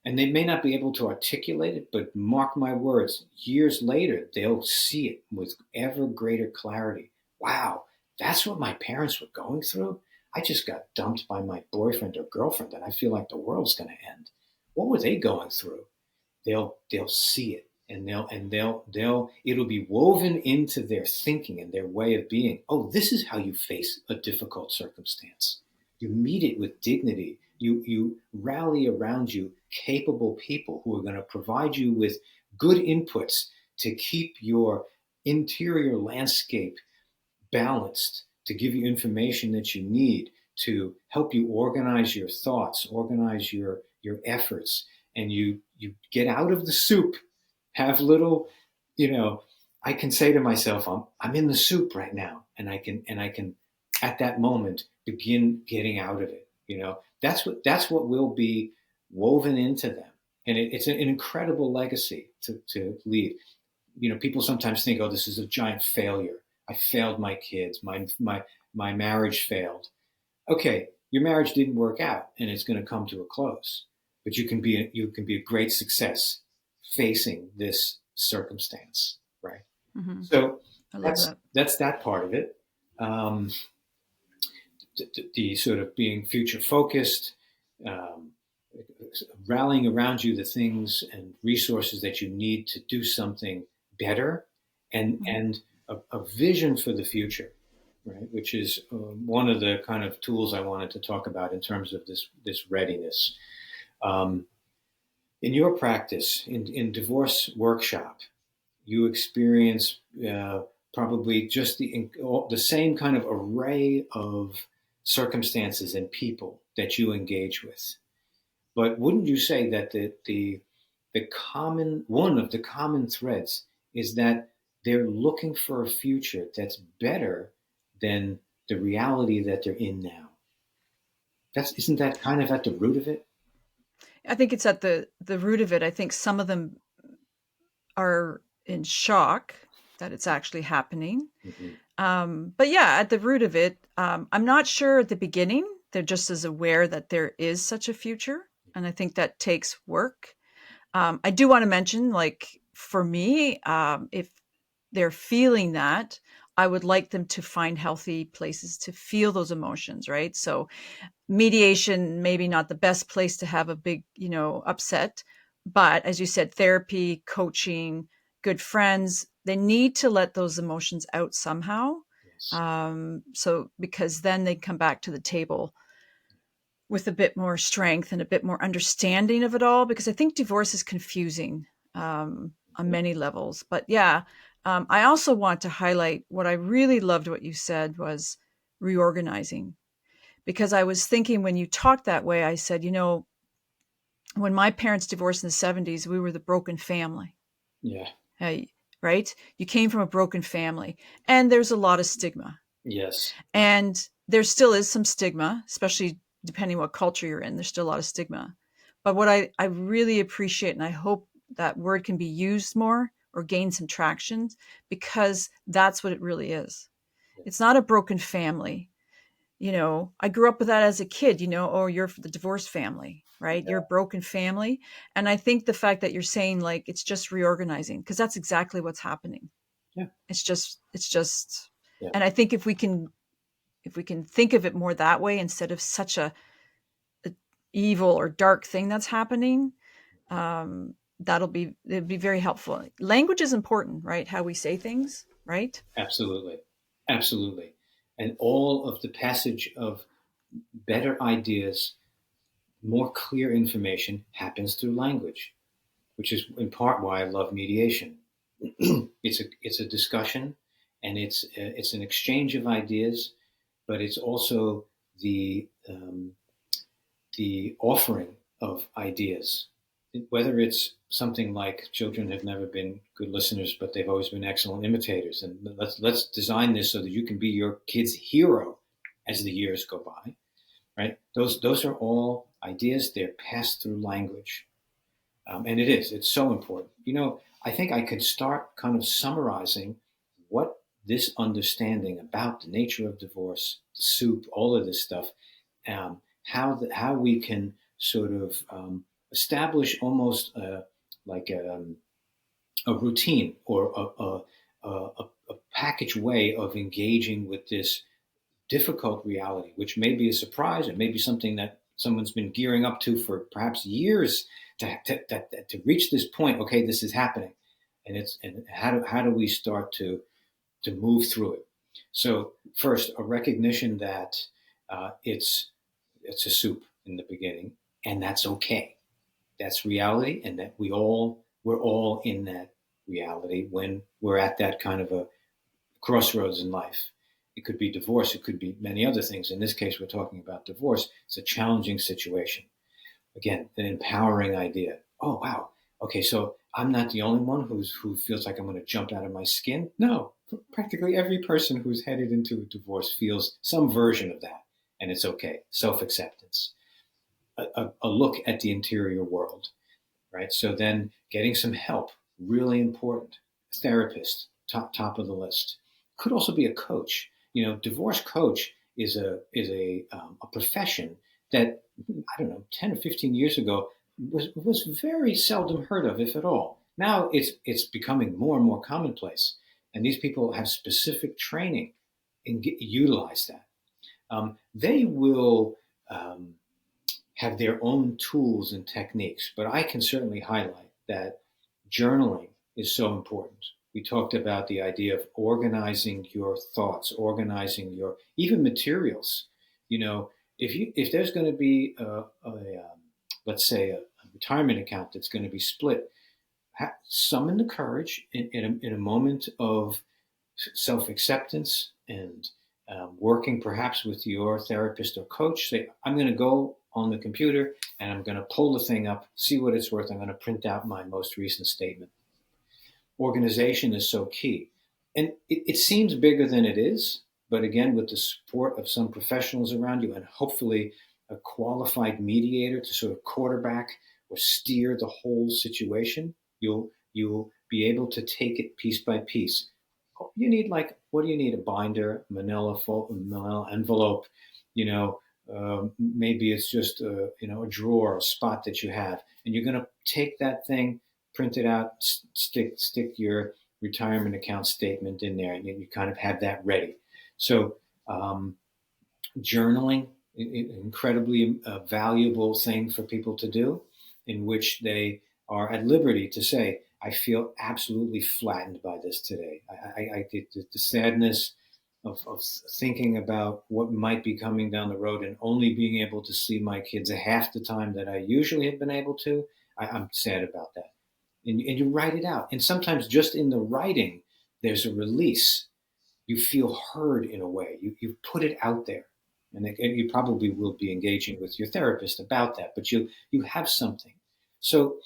And they may not be able to articulate it, but mark my words, years later, they'll see it with ever greater clarity. Wow, that's what my parents were going through? I just got dumped by my boyfriend or girlfriend and I feel like the world's going to end. What were they going through? They'll see it, and it'll be woven into their thinking and their way of being. Oh, this is how you face a difficult circumstance. You meet it with dignity. You rally around you capable people who are going to provide you with good inputs to keep your interior landscape balanced, to give you information that you need to help you organize your thoughts, organize your efforts, and you get out of the soup. Have little, I can say to myself, I'm in the soup right now, and I can at that moment begin getting out of it. That's what will be woven into them, and it's an incredible legacy to leave. People sometimes think, oh, this is a giant failure. I failed my kids. My marriage failed. Okay, your marriage didn't work out, and it's going to come to a close. But you can be a great success facing this circumstance, right? Mm-hmm. So I love that. That's that part of it. The sort of being future focused, rallying around you the things and resources that you need to do something better, and a vision for the future, right? Which is one of the kind of tools I wanted to talk about in terms of this readiness. In your practice, in divorce workshop, you experience probably just the same kind of array of circumstances and people that you engage with. But wouldn't you say that the common one of the common threads is that they're looking for a future that's better than the reality that they're in now? Isn't that kind of at the root of it? I think it's at the root of it. I think some of them are in shock that it's actually happening. Mm-hmm. But yeah, at the root of it, I'm not sure at the beginning. They're just as aware that there is such a future. And I think that takes work. I do want to mention, like, for me, if they're feeling that, I would like them to find healthy places to feel those emotions, right? So mediation, maybe not the best place to have a big, upset, but as you said, therapy, coaching, good friends, they need to let those emotions out somehow. Yes. So because then they come back to the table with a bit more strength and a bit more understanding of it all, because I think divorce is confusing on Yep. many levels. But yeah, I also want to highlight what I really loved what you said was reorganizing, because I was thinking when you talked that way, I said, when my parents divorced in the 70s, we were the broken family. Yeah. Hey, right? You came from a broken family, and there's a lot of stigma. Yes. And there still is some stigma, especially depending what culture you're in. There's still a lot of stigma. But what I really appreciate, and I hope that word can be used more or gain some traction, because that's what it really is. It's not a broken family. I grew up with that as a kid, oh, you're the divorced family, right? You're a broken family. And I think the fact that you're saying like it's just reorganizing, because that's exactly what's happening. Yeah. It's just, Yeah. and I think if we can think of it more that way instead of such a evil or dark thing that's happening, it'd be very helpful. Language is important, right? How we say things, right? Absolutely. Absolutely. And all of the passage of better ideas, more clear information happens through language, which is in part why I love mediation. It's a discussion, and it's an exchange of ideas, but it's also the offering of ideas. Whether it's something like children have never been good listeners, but they've always been excellent imitators, and let's design this so that you can be your kid's hero as the years go by. Right? Those are all ideas. They're passed through language, and it's so important. I think I could start kind of summarizing what this understanding about the nature of divorce, the soup, all of this stuff, how we can sort of establish almost like a routine or a package way of engaging with this difficult reality, which may be a surprise. It may be something that someone's been gearing up to for perhaps years to reach this point. Okay, this is happening, and how do we start to move through it? So first, a recognition that it's a soup in the beginning, and that's okay. That's reality, and that we're all in that reality when we're at that kind of a crossroads in life. It could be divorce. It could be many other things. In this case, we're talking about divorce. It's a challenging situation. Again, an empowering idea. Oh, wow. Okay, so I'm not the only one who feels like I'm going to jump out of my skin. No, practically every person who's headed into a divorce feels some version of that, and it's okay. Self-acceptance, a look at the interior world, right? So then getting some help, really important. Therapist, top of the list. Could also be a coach. Divorce coach is a profession that, I don't know, 10 or 15 years ago was very seldom heard of, if at all. Now it's becoming more and more commonplace, and these people have specific training and utilize that. They will have their own tools and techniques, but I can certainly highlight that journaling is so important. We talked about the idea of organizing your thoughts, organizing your even materials. If there's going to be let's say a retirement account that's going to be split, summon the courage in a moment of self acceptance and working perhaps with your therapist or coach. Say, I'm going to go on the computer and I'm going to pull the thing up, see what it's worth. I'm going to print out my most recent statement. Organization is so key. And it seems bigger than it is, but again, with the support of some professionals around you and hopefully a qualified mediator to sort of quarterback or steer the whole situation, you'll be able to take it piece by piece. You need, like, what do you need? A binder, manila envelope, maybe it's just a drawer, a spot that you have, and you're going to take that thing, print it out, stick your retirement account statement in there, and you kind of have that ready. So journaling, incredibly valuable thing for people to do, in which they are at liberty to say, I feel absolutely flattened by this today. I get the sadness of thinking about what might be coming down the road and only being able to see my kids a half the time that I usually have been able to. I'm sad about that. And you write it out. And sometimes just in the writing, there's a release. You feel heard in a way. You put it out there. And you probably will be engaging with your therapist about that, but you have something. So,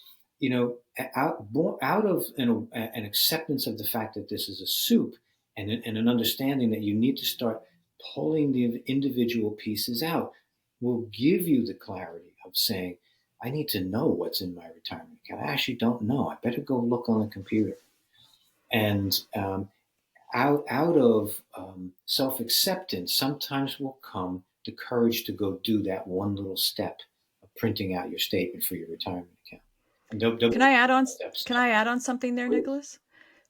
out of an acceptance of the fact that this is a soup, and an understanding that you need to start pulling the individual pieces out, will give you the clarity of saying, I need to know what's in my retirement account. I actually don't know. I better go look on the computer. And out of self-acceptance sometimes will come the courage to go do that one little step of printing out your statement for your retirement account. And Can I add on? steps. Can I add on something there, Nicholas?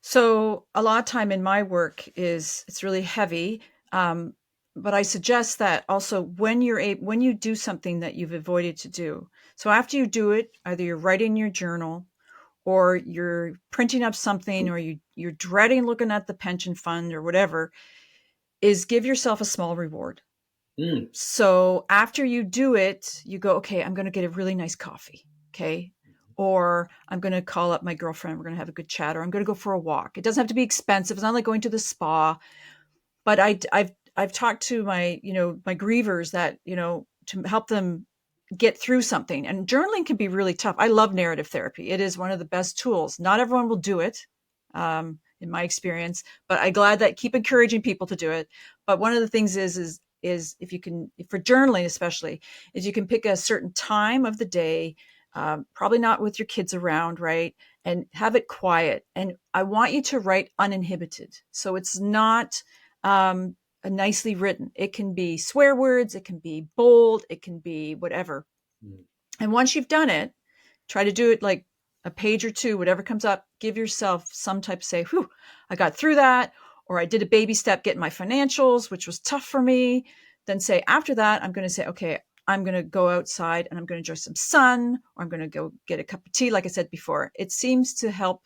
So a lot of time in my work it's really heavy, but I suggest that also when when you do something that you've avoided to do. So after you do it, either you're writing your journal, or you're printing up something, or you're dreading looking at the pension fund or whatever, is give yourself a small reward. Mm. So after you do it, you go, okay, I'm going to get a really nice coffee. Okay. Or I'm going to call up my girlfriend. We're going to have a good chat, or I'm going to go for a walk. It doesn't have to be expensive. It's not like going to the spa, but I've talked to my grievers that, to help them get through something. And journaling can be really tough. I love narrative therapy. It is one of the best tools. Not everyone will do it, in my experience, but I'm glad that keep encouraging people to do it. But one of the things is if you can, for journaling especially, is you can pick a certain time of the day, probably not with your kids around, right? And have it quiet. And I want you to write uninhibited. So it's not nicely written. It can be swear words, it can be bold, it can be whatever. Mm. And once you've done it, try to do it like a page or two, whatever comes up. Give yourself some type of say, whew, I got through that, or I did a baby step getting my financials, which was tough for me. Then say, after that, I'm going to say, okay, I'm going to go outside and I'm going to enjoy some sun, or I'm going to go get a cup of tea, like I said before. It seems to help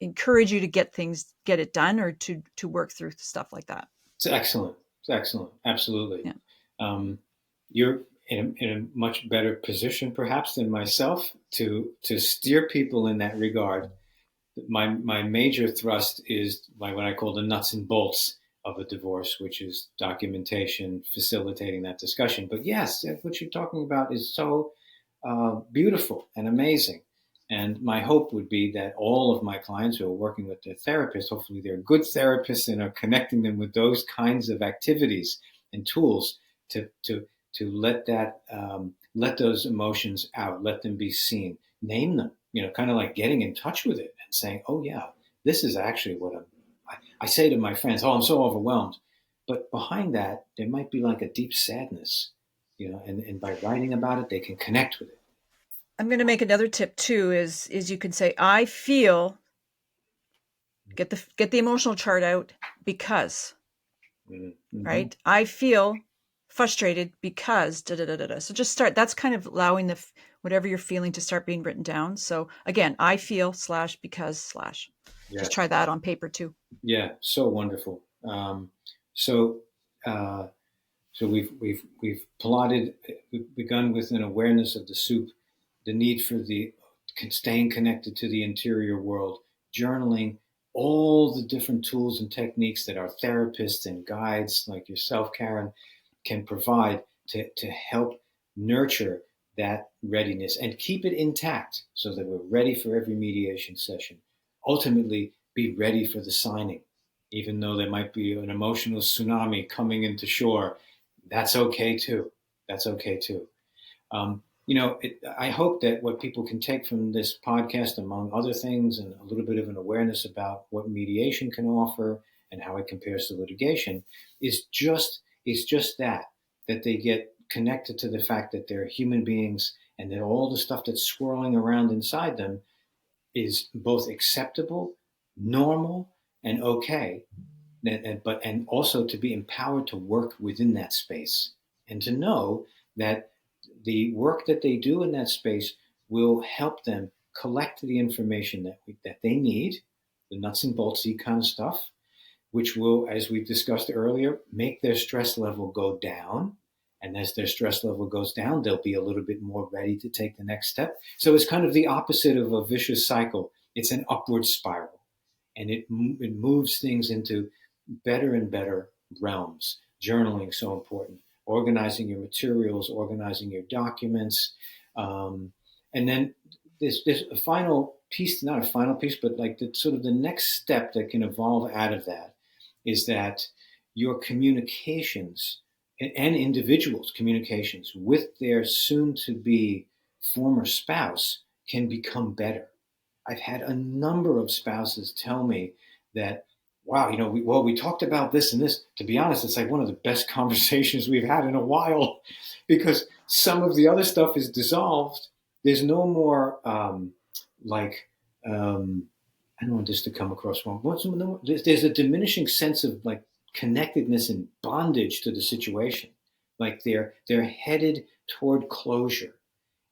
encourage you to get it done, or to work through stuff like that. It's excellent. It's excellent. Absolutely. Yeah. You're in a much better position, perhaps, than myself to steer people in that regard. My major thrust is what I call the nuts and bolts of a divorce, which is documentation, facilitating that discussion. But yes, what you're talking about is so beautiful and amazing. And my hope would be that all of my clients who are working with their therapists, hopefully they're good therapists and are connecting them with those kinds of activities and tools to let those emotions out, let them be seen, name them, kind of like getting in touch with it and saying, oh yeah, this is actually what I say to my friends, oh, I'm so overwhelmed. But behind that, there might be like a deep sadness, and by writing about it, they can connect with it. I'm going to make another tip too, is you can say, I feel, get the emotional chart out because, mm-hmm. Right? I feel frustrated because da, da, da, da, da. So just start, that's kind of allowing whatever you're feeling to start being written down. So again, I feel / because / just try that on paper too. Yeah. So wonderful. So we've begun with an awareness of the soup, the need for staying connected to the interior world, journaling, all the different tools and techniques that our therapists and guides like yourself, Karen, can provide to help nurture that readiness and keep it intact so that we're ready for every mediation session. Ultimately, be ready for the signing, even though there might be an emotional tsunami coming into shore. That's okay too. That's okay too. I hope that what people can take from this podcast, among other things, and a little bit of an awareness about what mediation can offer and how it compares to litigation, is just that they get connected to the fact that they're human beings and that all the stuff that's swirling around inside them is both acceptable normal and okay, and also to be empowered to work within that space and to know that the work that they do in that space will help them collect the information that they need, the nuts and boltsy kind of stuff, which will, as we discussed earlier, make their stress level go down. And as their stress level goes down, they'll be a little bit more ready to take the next step. So it's kind of the opposite of a vicious cycle. It's an upward spiral, and it moves things into better and better realms. Journaling so important. Organizing your materials, organizing your documents, and then there's a final piece, not a final piece, but like the sort of the next step that can evolve out of that is that your communications and individuals' communications with their soon-to-be former spouse can become better. I've had a number of spouses tell me that, wow, we talked about this and this. To be honest, it's like one of the best conversations we've had in a while because some of the other stuff is dissolved. There's no more like, I don't want this to come across wrong. There's a diminishing sense of like connectedness and bondage to the situation. Like they're headed toward closure.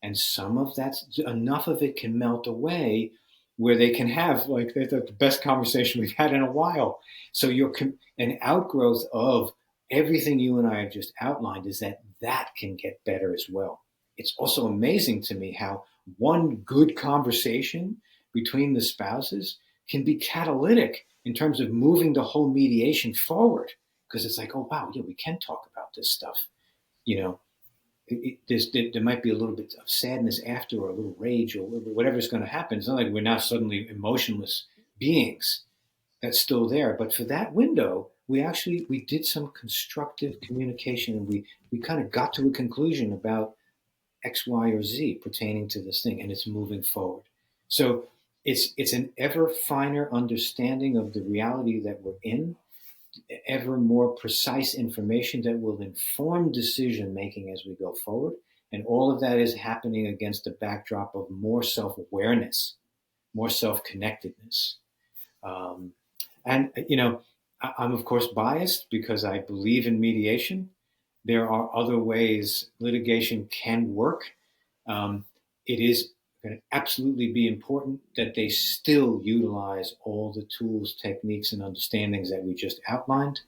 And some of enough of it can melt away where they can have like the best conversation we've had in a while. So an outgrowth of everything you and I have just outlined is that can get better as well. It's also amazing to me how one good conversation between the spouses can be catalytic in terms of moving the whole mediation forward. Because it's like, oh, wow, yeah, we can talk about this stuff. You know, there might be a little bit of sadness after, or a little rage, or whatever's going to happen. It's not like we're now suddenly emotionless beings. That's still there. But for that window, we did some constructive communication, and we kind of got to a conclusion about X, Y, or Z pertaining to this thing, and it's moving forward. So it's an ever finer understanding of the reality that we're in, ever more precise information that will inform decision making as we go forward. And all of that is happening against a backdrop of more self awareness, more self connectedness. And, I'm of course biased because I believe in mediation. There are other ways litigation can work. It is going to absolutely be important that they still utilize all the tools, techniques, and understandings that we just outlined.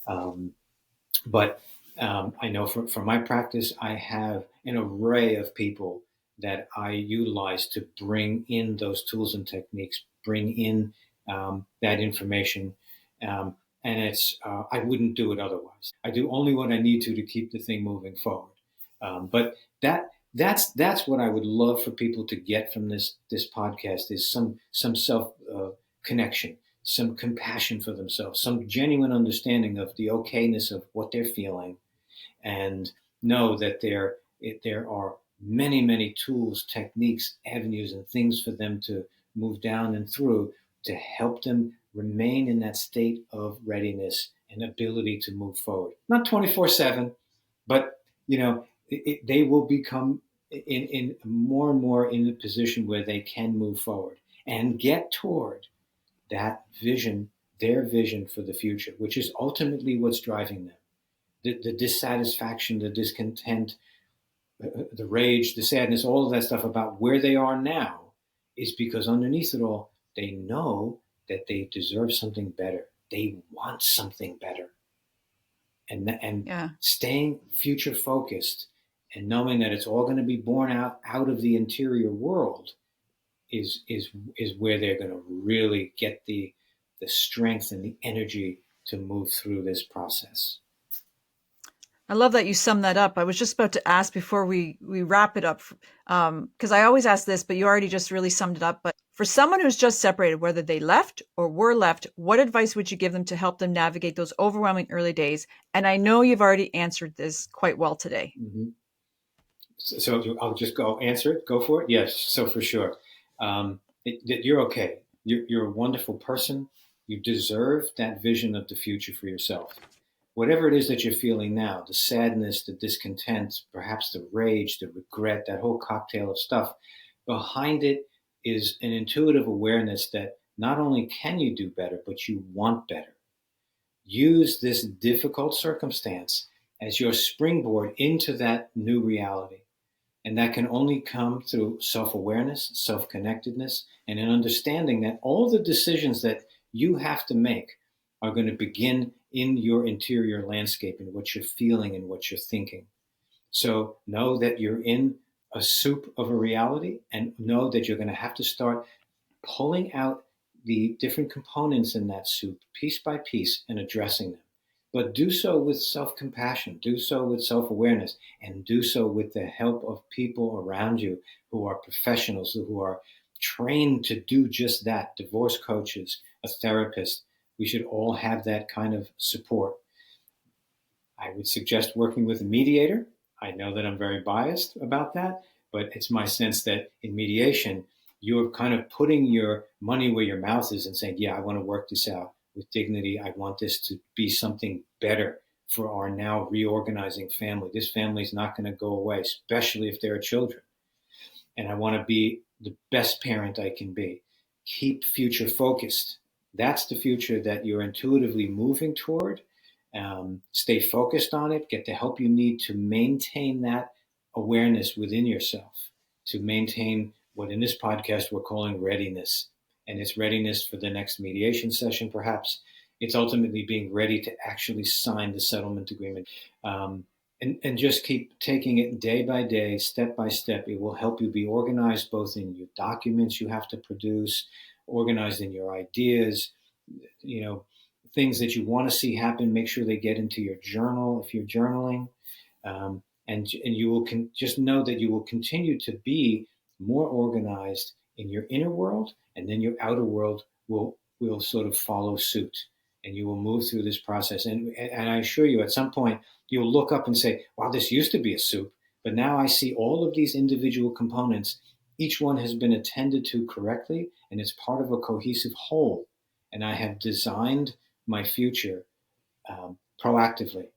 But I know from my practice, I have an array of people that I utilize to bring in those tools and techniques, bring in that information. And I wouldn't do it otherwise. I do only what I need to keep the thing moving forward. But that's what I would love for people to get from this podcast is some self connection, some compassion for themselves, some genuine understanding of the okayness of what they're feeling, and know that there are many tools, techniques, avenues, and things for them to move down and through to help them remain in that state of readiness and ability to move forward. Not 24/7, but they will become in more and more in the position where they can move forward and get toward that vision, their vision for the future, which is ultimately what's driving them. The dissatisfaction, the discontent, the rage, the sadness, all of that stuff about where they are now is because underneath it all, they know that they deserve something better. They want something better. And Yeah. staying future focused and knowing that it's all going to be born out of the interior world is where they're going to really get the strength and the energy to move through this process. I love that you summed that up. I was just about to ask before we wrap it up, because I always ask this, but you already just really summed it up. But for someone who's just separated, whether they left or were left, what advice would you give them to help them navigate those overwhelming early days? And I know you've already answered this quite well today. Mm-hmm. So I'll just go answer it. Go for it. Yes. So for sure, you're okay. You're a wonderful person. You deserve that vision of the future for yourself. Whatever it is that you're feeling now, the sadness, the discontent, perhaps the rage, the regret, that whole cocktail of stuff, behind it is an intuitive awareness that not only can you do better, but you want better. Use this difficult circumstance as your springboard into that new reality. And that can only come through self-awareness, self-connectedness, and an understanding that all the decisions that you have to make are going to begin in your interior landscape and what you're feeling and what you're thinking. So know that you're in a soup of a reality, and know that you're going to have to start pulling out the different components in that soup piece by piece and addressing them. But do so with self-compassion, do so with self-awareness, and do so with the help of people around you who are professionals, who are trained to do just that. Divorce coaches, a therapist. We should all have that kind of support. I would suggest working with a mediator. I know that I'm very biased about that, but it's my sense that in mediation, you're kind of putting your money where your mouth is and saying, yeah, I want to work this out with dignity. I want this to be something better for our now reorganizing family. This family is not going to go away, especially if there are children. And I want to be the best parent I can be. Keep future focused. That's the future that you're intuitively moving toward. Stay focused on it. Get the help you need to maintain that awareness within yourself, to maintain what in this podcast we're calling readiness. And it's readiness for the next mediation session, perhaps. It's ultimately being ready to actually sign the settlement agreement. And just keep taking it day by day, step by step. It will help you be organized both in your documents you have to produce, organized in your ideas, things that you want to see happen. Make sure they get into your journal if you're journaling. And you will just know that you will continue to be more organized in your inner world, and then your outer world will sort of follow suit, and you will move through this process. And I assure you, at some point, you'll look up and say, wow, this used to be a soup, but now I see all of these individual components. Each one has been attended to correctly, and it's part of a cohesive whole. And I have designed my future proactively.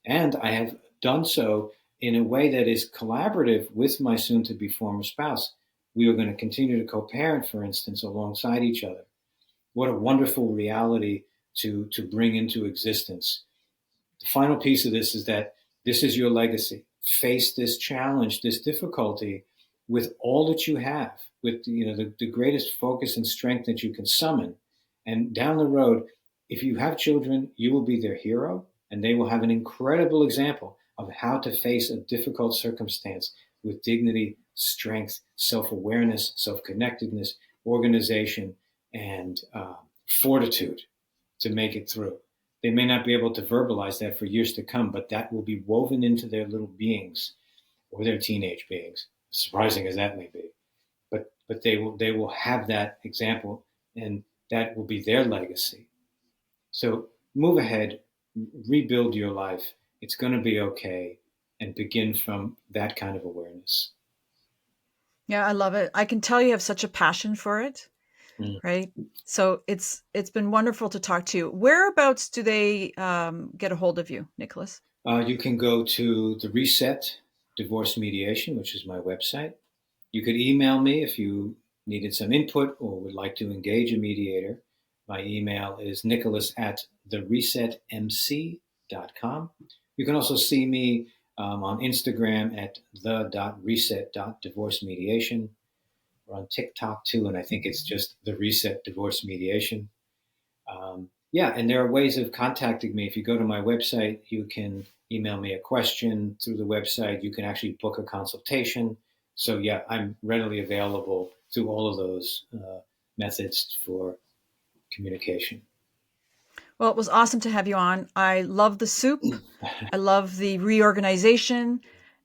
And I have done so in a way that is collaborative with my soon-to-be former spouse. We are going to continue to co-parent, for instance, alongside each other. What a wonderful reality to bring into existence. The final piece of this is that this is your legacy. Face this challenge, this difficulty, with all that you have, with the greatest focus and strength that you can summon. And down the road, if you have children, you will be their hero, and they will have an incredible example of how to face a difficult circumstance with dignity, strength, self-awareness, self-connectedness, organization, and fortitude to make it through. They may not be able to verbalize that for years to come, but that will be woven into their little beings or their teenage beings, surprising as that may be. But they will have that example, and that will be their legacy. So move ahead, rebuild your life. It's going to be okay, and begin from that kind of awareness. Yeah, I love it. I can tell you have such a passion for it, right? So it's been wonderful to talk to you. Whereabouts do they get a hold of you, Nicholas? You can go to the RESET Divorce Mediation, which is my website. You could email me if you needed some input or would like to engage a mediator. My email is nicholas@theresetmc.com. You can also see me on Instagram at the.reset.divorcemediation. We're on TikTok too, and I think it's just the RESET Divorce Mediation. And there are ways of contacting me. If you go to my website, you can email me a question through the website. You can actually book a consultation. So yeah, I'm readily available through all of those methods for communication. Well, it was awesome to have you on. I love the soup. I love the reorganization.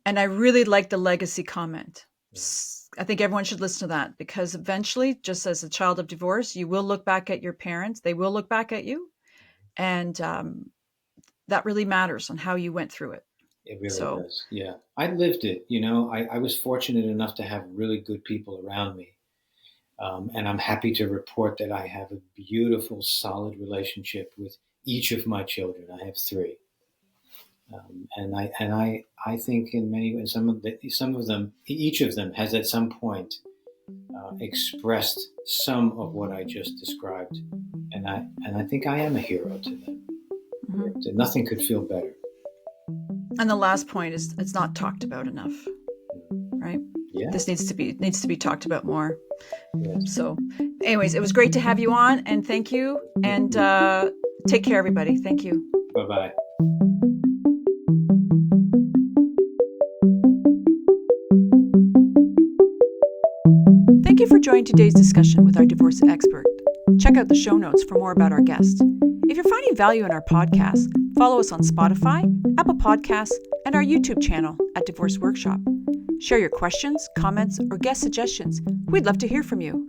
And I really like the legacy comment. I think everyone should listen to that, because eventually, just as a child of divorce, you will look back at your parents. They will look back at you. And that really matters on how you went through it. It really does. Yeah. I lived it. I was fortunate enough to have really good people around me. And I'm happy to report that I have a beautiful, solid relationship with each of my children. I have three. And I think in many ways, some of them, each of them has at some point expressed some of what I just described, and I think I am a hero to them. Mm-hmm. Nothing could feel better. And the last point is it's not talked about enough, right? Yeah. This needs to be talked about more. Yes. So, anyways, it was great to have you on, and thank you. And take care, everybody. Thank you. Bye-bye. Thank you for joining today's discussion with our divorce expert. Check out the show notes for more about our guest. If you're finding value in our podcast, follow us on Spotify, Apple Podcasts, and our YouTube channel at Divorce Workshop. Share your questions, comments, or guest suggestions. We'd love to hear from you.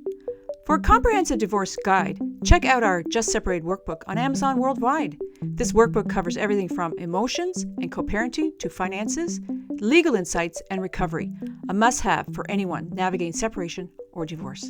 For a comprehensive divorce guide, check out our Just Separated workbook on Amazon worldwide. This workbook covers everything from emotions and co-parenting to finances, legal insights, and recovery. A must-have for anyone navigating separation or divorce.